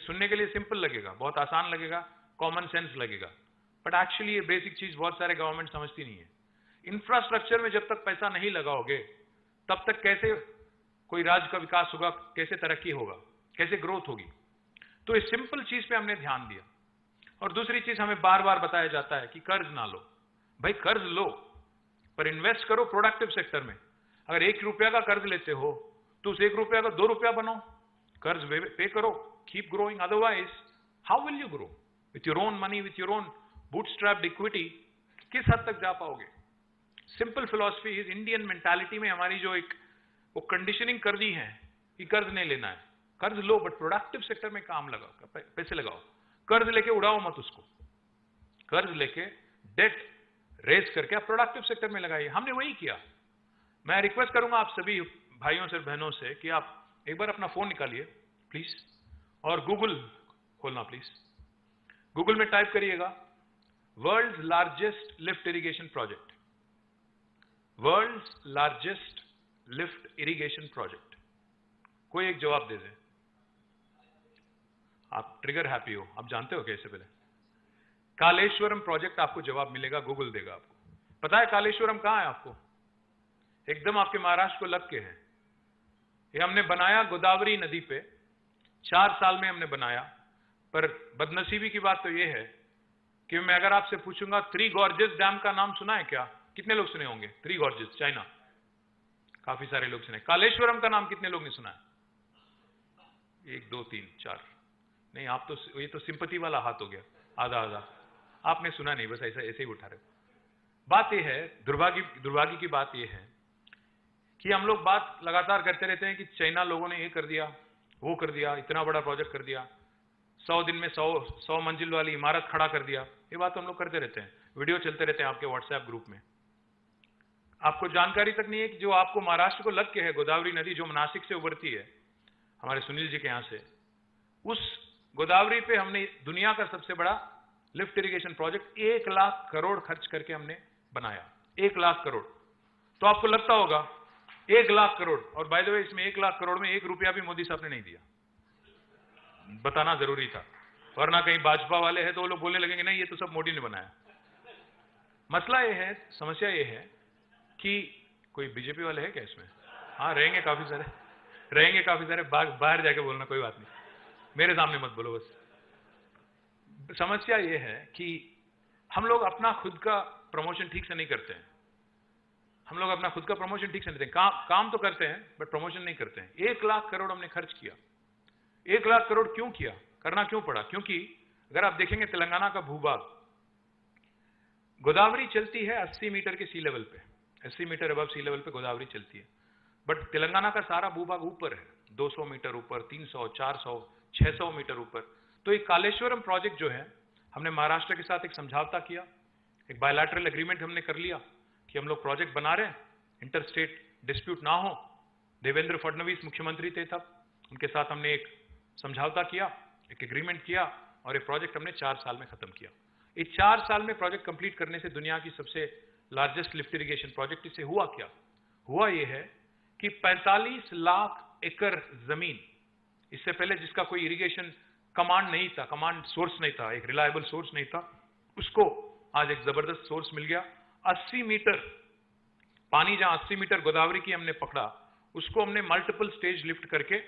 सुनने के लिए सिंपल लगेगा, बहुत आसान लगेगा, कॉमन सेंस लगेगा, बट एक्चुअली ये बेसिक चीज बहुत सारे गवर्नमेंट समझती नहीं है। इंफ्रास्ट्रक्चर में जब तक पैसा नहीं लगाओगे तब तक कैसे कोई राज्य का विकास होगा, कैसे तरक्की होगा, कैसे ग्रोथ होगी? तो इस सिंपल चीज पे हमने ध्यान दिया। और दूसरी चीज हमें बार बार बताया जाता है कि कर्ज ना लो। भाई कर्ज लो, पर इन्वेस्ट करो प्रोडक्टिव सेक्टर में। अगर 1 रुपया का कर्ज लेते हो तो उस 1 रुपया का 2 रुपया बनाओ, कर्ज पे करो, keep growing. Otherwise how will you grow? With your own money, with your own bootstrapped equity किस हद तक जा पाओगे? Simple philosophy is, Indian mentality में हमारी जो एक वो कंडीशनिंग कर दी है कि कर्ज नहीं लेना है। कर्ज लो बट प्रोडक्टिव सेक्टर में काम लगाओ, पैसे लगाओ। कर्ज लेके उड़ाओ मत उसको, कर्ज लेके डेट रेज करके आप प्रोडक्टिव सेक्टर में लगाइए। हमने वही किया। मैं रिक्वेस्ट करूंगा आप सभी भाइयों से बहनों से कि आप एक बार अपना फोन निकालिए प्लीज, और गूगल खोलना प्लीज। गूगल में टाइप करिएगा world's largest lift irrigation project, world's largest lift irrigation project. कोई एक जवाब दे दे, आप ट्रिगर हैप्पी हो, आप जानते हो कैसे? पहले कालेश्वरम प्रोजेक्ट आपको जवाब मिलेगा, गूगल देगा आपको। पता है कालेश्वरम कहां है आपको? एकदम आपके महाराष्ट्र को लग के है। ये हमने बनाया गोदावरी नदी पे, 4 साल में हमने बनाया। पर बदनसीबी की बात तो ये है कि मैं अगर आपसे पूछूंगा 3 गॉर्जेस डैम का नाम सुना है क्या? कितने लोग सुने होंगे? 3 गॉर्जेस, चाइना, काफी सारे लोग सुने। कालेश्वरम का नाम कितने लोग ने सुना है? 1 2 3 4। नहीं, आप तो, ये तो सिंपति वाला हाथ हो गया, आधा आधा। आपने सुना नहीं, बस ऐसा ऐसे ही उठा रहे। बात यह है, दुर्भाग्य की बात यह है कि हम लोग बात लगातार करते रहते हैं कि चाइना लोगों ने ये कर दिया, वो कर दिया, इतना बड़ा प्रोजेक्ट कर दिया, 100 दिन में 100 मंजिल वाली इमारत खड़ा कर दिया। ये बात हम लोग करते रहते हैं, वीडियो चलते रहते हैं आपके व्हाट्सएप ग्रुप में। आपको जानकारी तक नहीं है कि जो आपको महाराष्ट्र को लग के है, गोदावरी नदी जो नासिक से उभरती है हमारे सुनील जी के यहां से, उस गोदावरी पे हमने दुनिया का सबसे बड़ा lift irrigation project 1 lakh crore खर्च करके हमने बनाया। 1 लाख करोड़। तो आपको लगता होगा 1 लाख करोड़, और बाय द वे इसमें 1 लाख करोड़ में 1 रुपया भी मोदी साहब ने नहीं दिया, बताना जरूरी था, वरना कहीं भाजपा वाले हैं तो वो लोग बोलने लगेंगे नहीं ये तो सब मोदी ने बनाया। मसला ये है, समस्या ये है कि कोई बीजेपी वाले है क्या इसमें? हाँ, रहेंगे काफी सारे, बाहर जाके बोलना, कोई बात नहीं, मेरे सामने मत बोलो बस। समस्या ये है कि हम लोग अपना खुद का प्रमोशन ठीक से नहीं करते हैं। काम तो करते हैं बट प्रमोशन नहीं करते हैं। 1 लाख करोड़ हमने खर्च किया। 1 लाख करोड़ क्यों किया, करना क्यों पड़ा? क्योंकि अगर आप देखेंगे तेलंगाना का भूभाग, गोदावरी चलती है 80 मीटर के सी लेवल पे, 80 मीटर अबव सी लेवल पे गोदावरी चलती है, बट तेलंगाना का सारा भूभाग ऊपर है, 200 मीटर ऊपर, 300, 400, 600 मीटर ऊपर। तो एक कालेश्वरम प्रोजेक्ट जो है, हमने महाराष्ट्र के साथ एक समझौता किया, एक बायलैटरल एग्रीमेंट हमने कर लिया कि हम लोग प्रोजेक्ट बना रहे हैं, इंटर स्टेट डिस्प्यूट ना हो। देवेंद्र फडणवीस मुख्यमंत्री थे तब, उनके साथ हमने एक समझौता किया, एक एग्रीमेंट किया, और ये प्रोजेक्ट हमने 4 साल में खत्म किया। इस 4 साल में प्रोजेक्ट कंप्लीट करने से दुनिया की सबसे लार्जेस्ट लिफ्ट इरिगेशन प्रोजेक्ट, इससे हुआ क्या? हुआ ये है कि 45 लाख एकड़ जमीन, इससे पहले जिसका कोई इरिगेशन कमांड नहीं था, कमांड सोर्स नहीं था, एक रिलायबल सोर्स नहीं था, उसको आज एक जबरदस्त सोर्स मिल गया। 80 मीटर पानी, जहां 80 मीटर गोदावरी की हमने पकड़ा, उसको हमने मल्टीपल स्टेज लिफ्ट करके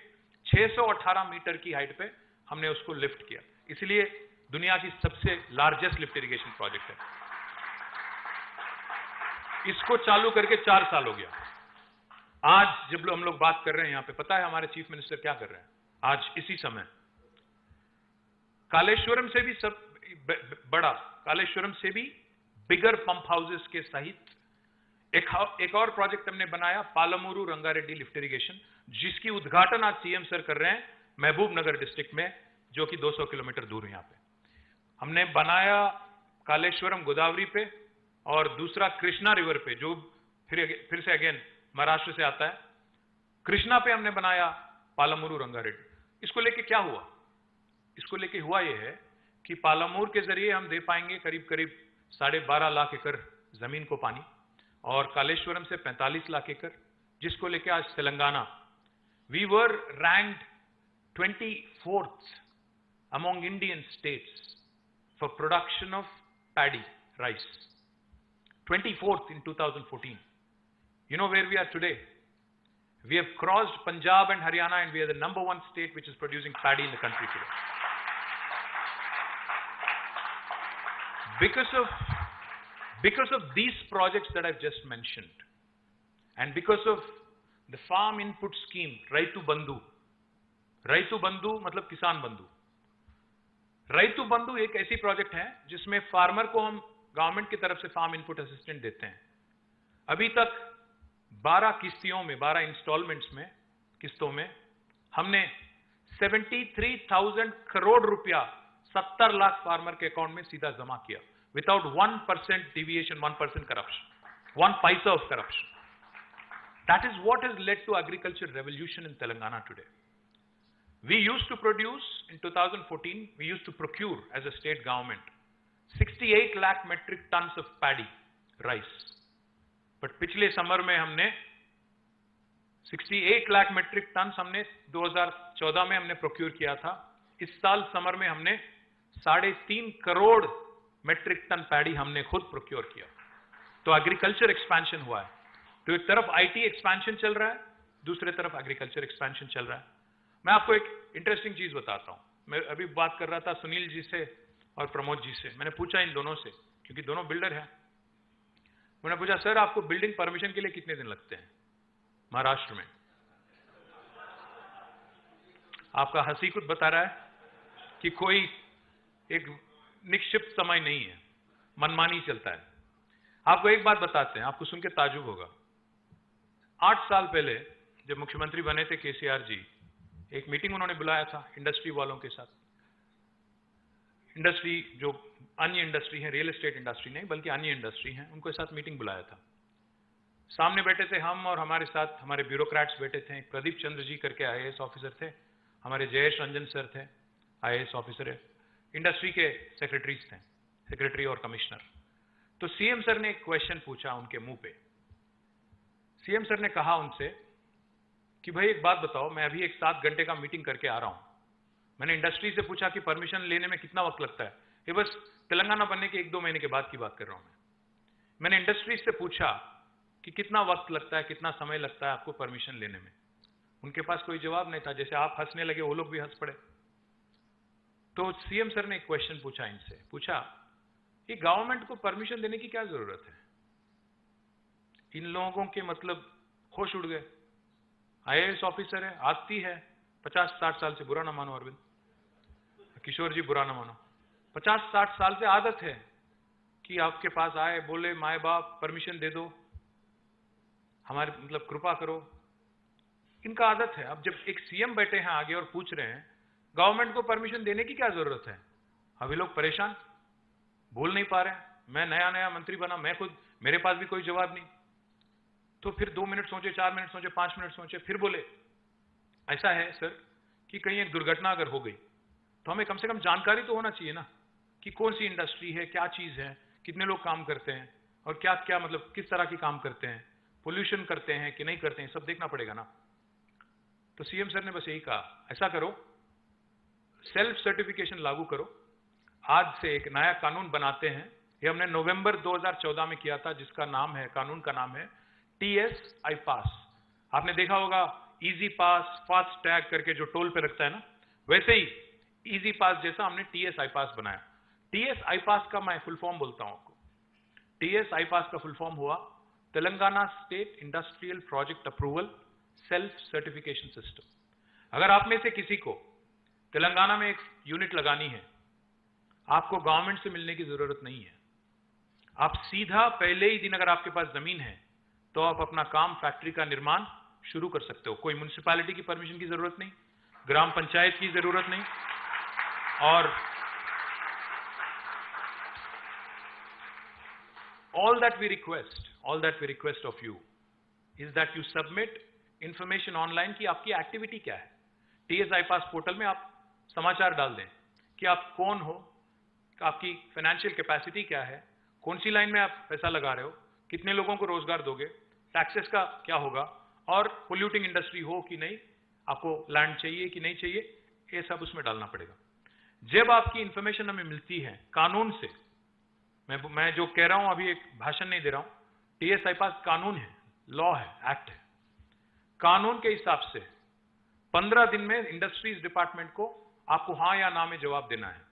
618 मीटर की हाइट पे हमने उसको लिफ्ट किया। इसलिए दुनिया की सबसे लार्जेस्ट लिफ्ट इरिगेशन प्रोजेक्ट है। इसको चालू करके 4 साल हो गया। आज जब हम लोग बात कर रहे हैं यहां पे, पता है हमारे चीफ मिनिस्टर क्या कर रहे हैं? आज इसी समय कालेश्वरम से भी सब बड़ा, कालेश्वरम से भी बिगर पंप हाउसेस के सहित एक और प्रोजेक्ट हमने बनाया, पालमूरू रंगारेड्डी लिफ्ट इरिगेशन, जिसकी उद्घाटन आज सीएम सर कर रहे हैं महबूब नगर डिस्ट्रिक्ट में, जो कि 200 किलोमीटर दूर है। यहां पे हमने बनाया कालेश्वरम गोदावरी पे, और दूसरा कृष्णा रिवर पे, जो फिर से अगेन महाराष्ट्र से आता है, कृष्णा पे हमने बनाया पालमूरू रंगारेड्डी। इसको लेके क्या हुआ? इसको लेके हुआ यह है कि पालमूर के जरिए हम दे पाएंगे करीब 12.5 लाख एकड़ जमीन को पानी, और कालेश्वरम से 45 लाख एकड़, जिसको लेके आज Telangana, we were ranked 24th among Indian states for production of paddy, rice. 24th in 2014. You know where we are today? We have crossed Punjab and Haryana, and we are the #1 state which is producing paddy in the country today. Because of these projects that I've just mentioned, and because of the farm input scheme, Raitu Bandhu मतलब किसान बंधु। रैतु बंधु एक ऐसी project है जिसमें farmer को हम गवर्नमेंट की तरफ से फार्म इनपुट असिस्टेंट देते हैं। अभी तक 12 किस्तों में, 12 इंस्टॉलमेंट्स में, किस्तों में हमने 73,000 करोड़ रुपया 70 लाख फार्मर के अकाउंट में सीधा जमा किया, विदाउट 1% डिविएशन, 1% करप्शन, 1 पैसा of corruption. That is what has led to agriculture revolution in Telangana today. We used to produce, in 2014, we used to procure as a state government 68 lakh metric tons of paddy, rice. But पिछले summer में हमने 68 lakh metric ton हमने 2014 में हमने procure किया था। इस साल समर में हमने 3.5 करोड़ मेट्रिक टन पैडी हमने खुद प्रोक्योर किया। तो एग्रीकल्चर एक्सपेंशन हुआ है। तो एक तरफ आईटी एक्सपेंशन चल रहा है, दूसरे तरफ एग्रीकल्चर एक्सपेंशन चल रहा है। मैं आपको एक इंटरेस्टिंग चीज बताता हूं। मैं अभी बात कर रहा था सुनील जी से और प्रमोद जी से। मैंने पूछा इन दोनों से, क्योंकि दोनों बिल्डर हैं। मैंने पूछा सर आपको बिल्डिंग परमिशन के लिए कितने दिन लगते हैं महाराष्ट्र में? आपका हंसी खुद बता रहा है कि कोई एक निश्चित समय नहीं है, मनमानी चलता है। आपको एक बात बताते हैं, आपको सुन के ताजुब होगा। 8 साल पहले जब मुख्यमंत्री बने थे KCR जी, एक मीटिंग उन्होंने बुलाया था इंडस्ट्री वालों के साथ। इंडस्ट्री जो अन्य इंडस्ट्री है, रियल एस्टेट इंडस्ट्री नहीं बल्कि अन्य इंडस्ट्री हैं, उनके साथ मीटिंग बुलाया था। सामने बैठे थे हम और हमारे साथ हमारे ब्यूरोक्रेट्स बैठे थे। प्रदीप चंद्र जी करके IAS ऑफिसर थे, हमारे जयेश रंजन सर थे IAS ऑफिसर है, इंडस्ट्री के सेक्रेटरीज थे, सेक्रेटरी और कमिश्नर। तो CM सर ने एक क्वेश्चन पूछा उनके मुंह पे। CM सर ने कहा उनसे कि भाई एक बात बताओ, मैं अभी एक 7 घंटे का मीटिंग करके आ रहा हूं। मैंने इंडस्ट्री से पूछा कि परमिशन लेने में कितना वक्त लगता है। ये बस तेलंगाना बनने के 1-2 महीने के बाद की बात कर रहा हूं मैंने इंडस्ट्री से पूछा कि कितना वक्त लगता है, कितना समय लगता है आपको परमिशन लेने में। उनके पास कोई जवाब नहीं था। जैसे आप हंसने लगे वो लोग भी हंस पड़े। तो CM सर ने एक क्वेश्चन पूछा इनसे, पूछा कि गवर्नमेंट को परमिशन देने की क्या जरूरत है? इन लोगों के मतलब होश उड़ गए। IAS ऑफिसर है, आती है 50-60 साल से, बुरा ना मानो अरविंद, किशोर जी बुरा ना मानो, 50-60 साल से आदत है कि आपके पास आए, बोले माए बाप परमिशन दे दो, हमारे मतलब कृपा करो, इनका आदत है। अब जब एक CM बैठे हैं आगे और पूछ रहे हैं गवर्नमेंट को परमिशन देने की क्या जरूरत है, अभी लोग परेशान, बोल नहीं पा रहे हैं। मैं नया मंत्री बना, मैं खुद, मेरे पास भी कोई जवाब नहीं। तो फिर 2 मिनट सोचे, 4 मिनट सोचे, 5 मिनट सोचे, फिर बोले ऐसा है सर कि कहीं एक दुर्घटना अगर हो गई तो हमें कम से कम जानकारी तो होना चाहिए ना कि कौन सी इंडस्ट्री है, क्या चीज है, कितने लोग काम करते हैं और क्या क्या मतलब किस तरह की काम करते हैं, पोल्यूशन करते हैं कि नहीं करते हैं, सब देखना पड़ेगा ना। तो CM सर ने बस यही कहा, ऐसा करो सेल्फ सर्टिफिकेशन लागू करो, आज से एक नया कानून बनाते हैं। ये हमने नवंबर 2014 में किया था, जिसका नाम है, कानून का नाम है TS I-पास। आपने देखा होगा इजी पास, फास्ट टैग करके जो टोल पे रखता है ना, वैसे ही इजी पास जैसा हमने TS I-पास बनाया। TS I-पास का मैं फुल फॉर्म बोलता हूं आपको। TS I-पास का फुल फॉर्म हुआ Telangana state industrial project approval self certification system. अगर आप में से किसी को तेलंगाना में एक यूनिट लगानी है, आपको गवर्नमेंट से मिलने की जरूरत नहीं है। आप सीधा पहले ही दिन, अगर आपके पास जमीन है तो आप अपना काम, फैक्ट्री का निर्माण शुरू कर सकते हो। कोई म्युनिसिपैलिटी की परमिशन की जरूरत नहीं, ग्राम पंचायत की जरूरत नहीं। और all that we request of you is that you submit information online कि आपकी एक्टिविटी क्या है। TS I-पास पोर्टल में आप समाचार डाल दें कि आप कौन हो, आपकी फाइनेंशियल कैपेसिटी क्या है, कौन सी लाइन में आप पैसा लगा रहे हो, कितने लोगों को रोजगार दोगे, टैक्सेस का क्या होगा, और पोल्यूटिंग इंडस्ट्री हो कि नहीं, आपको लैंड चाहिए कि नहीं चाहिए, ये सब उसमें डालना पड़ेगा। जब आपकी इंफॉर्मेशन हमें मिलती है कानून से, मैं जो कह रहा हूं अभी एक भाषण नहीं दे रहा हूं, TS I-पास कानून है, लॉ है, एक्ट है। कानून के हिसाब से 15 दिन में इंडस्ट्रीज डिपार्टमेंट को आपको हाँ या ना में जवाब देना है।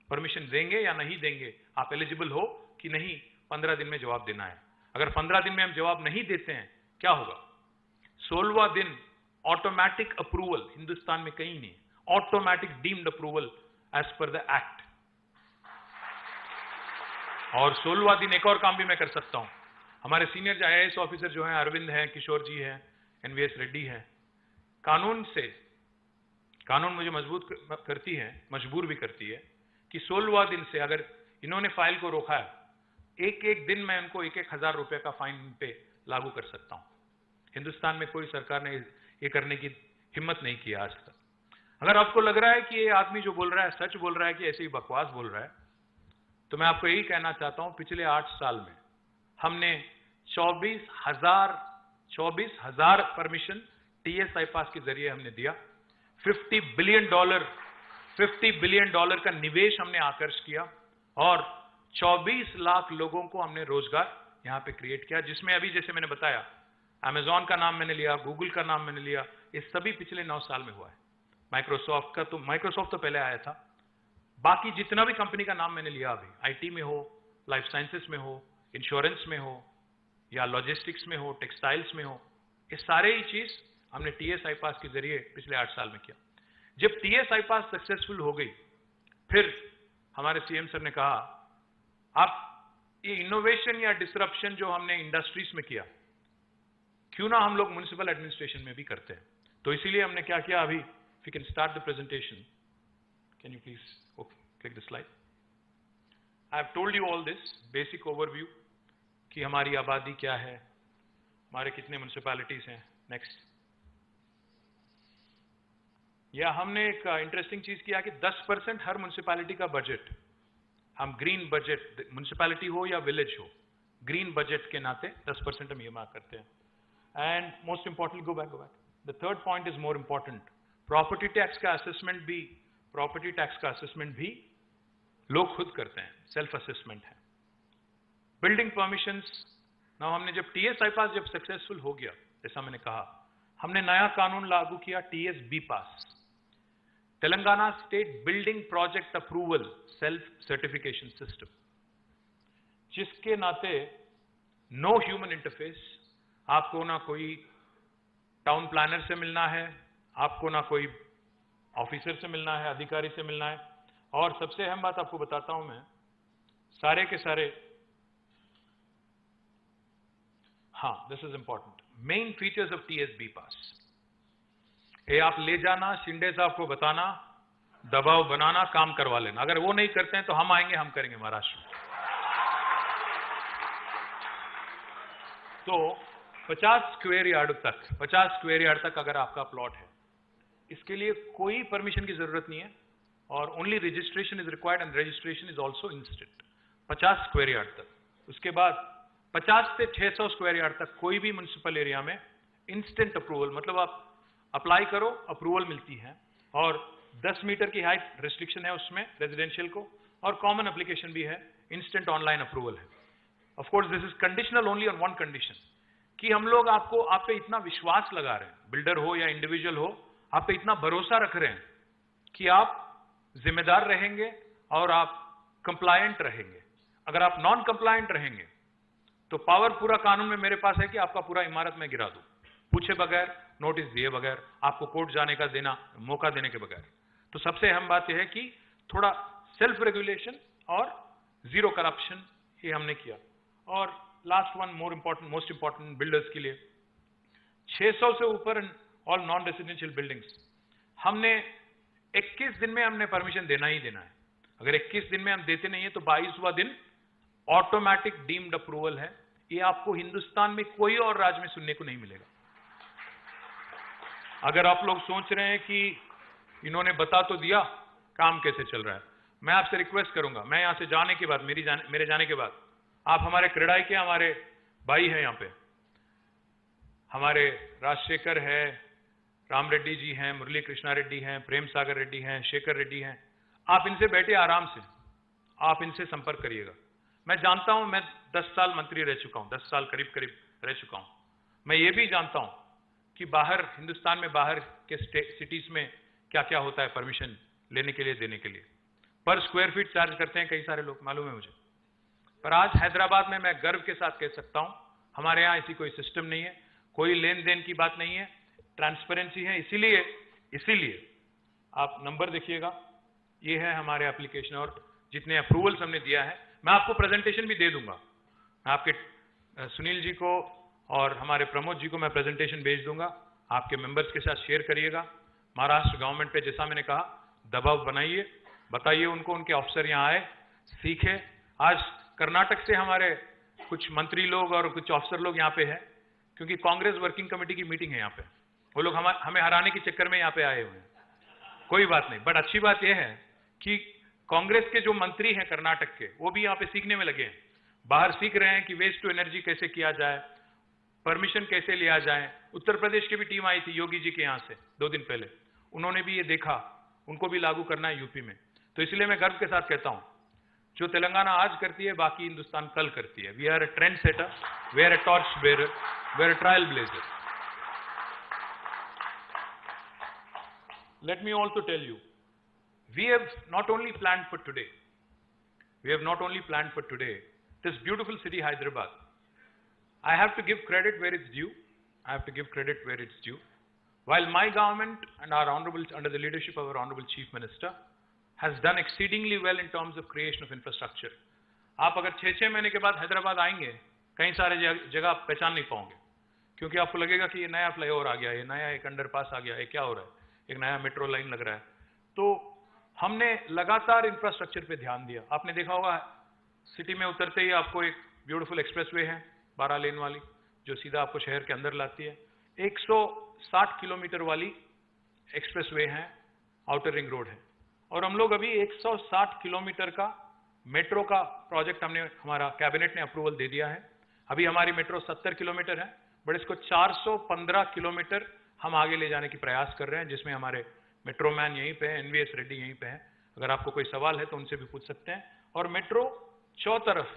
परमिशन देंगे या नहीं देंगे, आप एलिजिबल हो कि नहीं, 15 दिन में जवाब देना है। अगर 15 दिन में हम जवाब नहीं देते हैं, क्या होगा? 16वां दिन ऑटोमेटिक अप्रूवल, हिंदुस्तान में कहीं नहीं, automatic deemed approval as per the act. और 16वां दिन एक और काम भी मैं कर सकता हूं। हमारे सीनियर IAS ऑफिसर जो हैं, अरविंद हैं, किशोर जी हैं, NVS रेड्डी हैं, कानून मुझे मजबूर भी करती है कि 16वां दिन से अगर इन्होंने फाइल को रोका है, एक दिन मैं उनको 1-1 हजार रुपए का फाइन पे लागू कर सकता हूं। हिंदुस्तान में कोई सरकार ने ये करने की हिम्मत नहीं की आज तक। अगर आपको लग रहा है कि ये आदमी जो बोल रहा है सच बोल रहा है कि ऐसे ही बकवास बोल रहा है, तो मैं आपको यही कहना चाहता हूं, पिछले 8 साल में हमने 24,000 परमिशन TS I-पास के जरिए हमने दिया। $50 बिलियन का निवेश हमने आकर्षित किया और 24 लाख लोगों को हमने रोजगार यहां पे क्रिएट किया, जिसमें अभी जैसे मैंने बताया अमेजॉन का नाम मैंने लिया, गूगल का नाम मैंने लिया, ये सभी पिछले 9 साल में हुआ है। माइक्रोसॉफ्ट तो पहले आया था। बाकी जितना भी कंपनी का नाम मैंने लिया, अभी IT में हो, लाइफ साइंसेस में हो, इंश्योरेंस में हो, या लॉजिस्टिक्स में हो, टेक्सटाइल्स में हो, ये सारे ही चीज हमने टीएस आई पास के जरिए पिछले 8 साल में किया। जब टीएस आई पास सक्सेसफुल हो गई, फिर हमारे सीएम सर ने कहा आप ये इनोवेशन या डिसरप्शन जो हमने इंडस्ट्रीज में किया, क्यों ना हम लोग म्युनिसिपल एडमिनिस्ट्रेशन में भी करते हैं। तो इसीलिए हमने क्या किया, अभी we can start the presentation, can you please click the slide. I have told you all this basic overview कि हमारी आबादी क्या है, हमारे कितने म्युनिसिपैलिटीज हैं। नेक्स्ट। या हमने एक इंटरेस्टिंग चीज किया कि 10% हर म्युनिसिपैलिटी का बजट हम ग्रीन बजट, म्युनिसिपैलिटी हो या विलेज हो, ग्रीन बजट के नाते 10% हम ईयरमार्क करते हैं। And most important, go back, the third point is more important, property tax का असेसमेंट भी लोग खुद करते हैं, सेल्फ असेसमेंट है। बिल्डिंग परमिशंस, नाउ हमने जब टीएस आई पास जब सक्सेसफुल हो गया, जैसा मैंने कहा, हमने नया कानून लागू किया, TS B PASS, Telangana state building project approval self certification system, जिसके नाते नो ह्यूमन इंटरफेस, आपको ना कोई टाउन प्लानर से मिलना है, आपको ना कोई ऑफिसर से मिलना है, अधिकारी से मिलना है। और सबसे अहम बात आपको बताता हूं मैं, सारे के सारे, हाँ this is important, main features of TSB PASS, ये आप ले जाना, शिंदे साहब को बताना, दबाव बनाना, काम करवा लेना। अगर वो नहीं करते हैं तो हम आएंगे, हम करेंगे महाराष्ट्र में। तो 50 स्क्वायर यार्ड तक अगर आपका प्लॉट है, इसके लिए कोई परमिशन की जरूरत नहीं है, और only registration is required and registration is also instant. 50 square yard तक। उसके बाद 50 से 600 स्क्वायर यार्ड तक कोई भी म्युनिसिपल एरिया में इंस्टेंट अप्रूवल, मतलब आप अप्लाई करो, अप्रूवल मिलती है। और 10 मीटर की हाइट रेस्ट्रिक्शन है उसमें रेजिडेंशियल को, और कॉमन एप्लीकेशन भी है, इंस्टेंट ऑनलाइन अप्रूवल है। Of course this is conditional only on one condition, कि हम लोग आपको, आप पे इतना विश्वास लगा रहे हैं, बिल्डर हो या इंडिविजुअल हो, आप पे इतना भरोसा रख रहे हैं कि आप जिम्मेदार रहेंगे और आप कंप्लायंट रहेंगे। अगर आप नॉन कंप्लायंट रहेंगे तो पावर पूरा कानून में मेरे पास है कि आपका पूरा इमारत में गिरा दूं, पूछे बगैर, नोटिस दिए बगैर, आपको कोर्ट जाने का मौका देने के बगैर। तो सबसे अहम बात यह है कि थोड़ा सेल्फ रेगुलेशन और जीरो करप्शन, ये हमने किया। और last one, most important builders के लिए, 600 से ऊपर ऑल नॉन रेसिडेंशियल बिल्डिंग्स, हमने 21 दिन में हमने परमिशन देना ही देना है। अगर 21 दिन में हम देते नहीं है तो 22वां दिन ऑटोमेटिक डीम्ड अप्रूवल है। ये आपको हिंदुस्तान में कोई और राज्य में सुनने को नहीं मिलेगा। अगर आप लोग सोच रहे हैं कि इन्होंने बता तो दिया, काम कैसे चल रहा है, मैं आपसे रिक्वेस्ट करूंगा, मैं यहां से जाने के बाद, मेरे जाने के बाद, आप हमारे क्रेडाई के हमारे भाई हैं, यहां पे हमारे राजशेखर है, राम रेड्डी जी हैं, मुरली कृष्णा रेड्डी हैं, प्रेम सागर रेड्डी हैं, शेखर रेड्डी हैं, आप इनसे बैठे आराम से, आप इनसे संपर्क करिएगा। मैं जानता हूं, मैं 10 साल मंत्री रह चुका हूं, 10 साल करीब रह चुका हूं। मैं ये भी जानता हूं कि बाहर, हिंदुस्तान में बाहर के सिटीज में क्या क्या होता है परमिशन लेने के लिए, देने के लिए। पर स्क्वायर फीट चार्ज करते हैं कई सारे लोग, मालूम है मुझे। पर आज हैदराबाद में मैं गर्व के साथ कह सकता हूं, हमारे यहां ऐसी कोई सिस्टम नहीं है, कोई लेन देन की बात नहीं है, ट्रांसपेरेंसी है। इसीलिए आप नंबर देखिएगा, ये है हमारे एप्लीकेशन, और जितने अप्रूवल्स हमने दिया है, मैं आपको प्रेजेंटेशन भी दे दूंगा। मैं आपके सुनील जी को और हमारे प्रमोद जी को मैं प्रेजेंटेशन भेज दूंगा, आपके मेंबर्स के साथ शेयर करिएगा। महाराष्ट्र गवर्नमेंट पे, जैसा मैंने कहा, दबाव बनाइए, बताइए उनको, उनके अफसर यहाँ आए, सीखे। आज कर्नाटक से हमारे कुछ मंत्री लोग और कुछ अफसर लोग यहाँ पे हैं, क्योंकि कांग्रेस वर्किंग कमेटी की मीटिंग है यहाँ पे। वो लोग हमें हराने के चक्कर में यहाँ पे आए हुए हैं। कोई बात नहीं, बट अच्छी बात यह है कि कांग्रेस के जो मंत्री हैं कर्नाटक के, वो भी यहाँ पे सीखने में लगे हैं, बाहर सीख रहे हैं कि वेस्ट टू एनर्जी कैसे किया जाए, परमिशन कैसे लिया जाए। उत्तर प्रदेश की भी टीम आई थी योगी जी के यहाँ से 2 दिन पहले, उन्होंने भी ये देखा, उनको भी लागू करना है यूपी में। तो इसलिए मैं गर्व के साथ कहता हूं, जो तेलंगाना आज करती है, बाकी हिंदुस्तान कल करती है। We are a trendsetter, we are a torchbearer, we are a trailblazer. Let me also tell you, we have not only planned for today, this beautiful city Hyderabad. I have to give credit where it's due. I have to give credit where it's due. While my government and our honorable, under the leadership of our honorable Chief Minister, has done exceedingly well in terms of creation of infrastructure. आप अगर 6-6 महीने के बाद हैदराबाद आएंगे, कई सारे जगह आप पहचान नहीं पाओगे, क्योंकि आपको लगेगा कि ये नया फ्लाईओवर आ गया, ये नया एक अंडरपास आ गया, ये क्या हो रहा है, एक नया मेट्रो लाइन लग रहा है। तो हमने लगातार इंफ्रास्ट्रक्चर पे ध्यान दिया। आपने देखा होगा सिटी में उतरते ही आपको एक ब्यूटीफुल एक्सप्रेसवे है 12 लेन वाली, जो सीधा आपको शहर के अंदर लाती है। 160 किलोमीटर वाली एक्सप्रेसवे है, आउटर रिंग रोड है, और हम लोग अभी 160 किलोमीटर का मेट्रो का प्रोजेक्ट हमने, हमारा कैबिनेट ने अप्रूवल दे दिया है। अभी हमारी मेट्रो 70 किलोमीटर है, बट इसको 415 किलोमीटर हम आगे ले जाने की प्रयास कर रहे हैं, जिसमें हमारे मेट्रो मैन यहीं पे हैं, NVS रेड्डी यहीं पे हैं। अगर आपको कोई सवाल है तो उनसे भी पूछ सकते हैं। और मेट्रो चौतरफ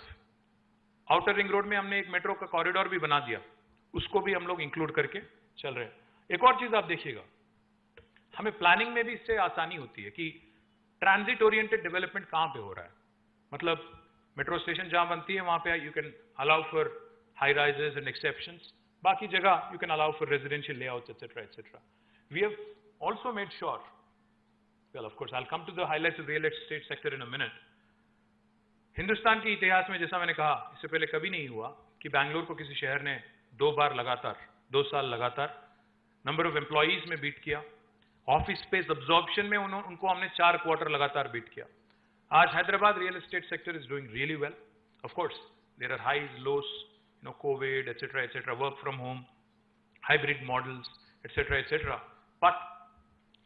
आउटर रिंग रोड में हमने एक मेट्रो का कॉरिडोर भी बना दिया, उसको भी हम लोग इंक्लूड करके चल रहे हैं। एक और चीज आप देखिएगा, हमें प्लानिंग में भी इससे आसानी होती है कि ट्रांजिट ओरिएंटेड डेवलपमेंट कहां पे हो रहा है। मतलब मेट्रो स्टेशन जहां बनती है वहां पे you can allow for high rises and exceptions, बाकी जगह you can allow for residential layouts etcetera etcetera. We have also made sure, well of course I'll come to the highlights of real estate sector in a minute. Hindustan के इतिहास में, जैसा मैंने कहा, इससे पहले कभी नहीं हुआ कि बैंगलोर को किसी शहर ने 2 बार लगातार, 2 साल लगातार नंबर ऑफ एम्प्लॉइज में बीट किया। ऑफिस स्पेस अब्जॉर्प्शन में उनको हमने 4 क्वार्टर लगातार बीट किया। आज Hyderabad real estate sector is doing really well. Of course there are highs lows, Covid etcetera etcetera, work from home, hybrid models etcetera etcetera, but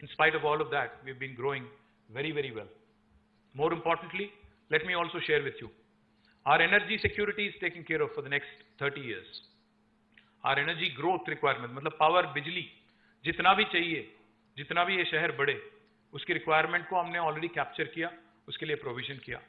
in spite of all of that, we've been growing very, very well. More importantly, let me also share with you, our energy security is taken care of for the next 30 years. Our energy growth requirement, मतलब power, बिजली जितना भी चाहिए, जितना भी ये शहर बढ़े, उसकी रिक्वायरमेंट को हमने ऑलरेडी कैप्चर किया, उसके लिए प्रोविजन किया।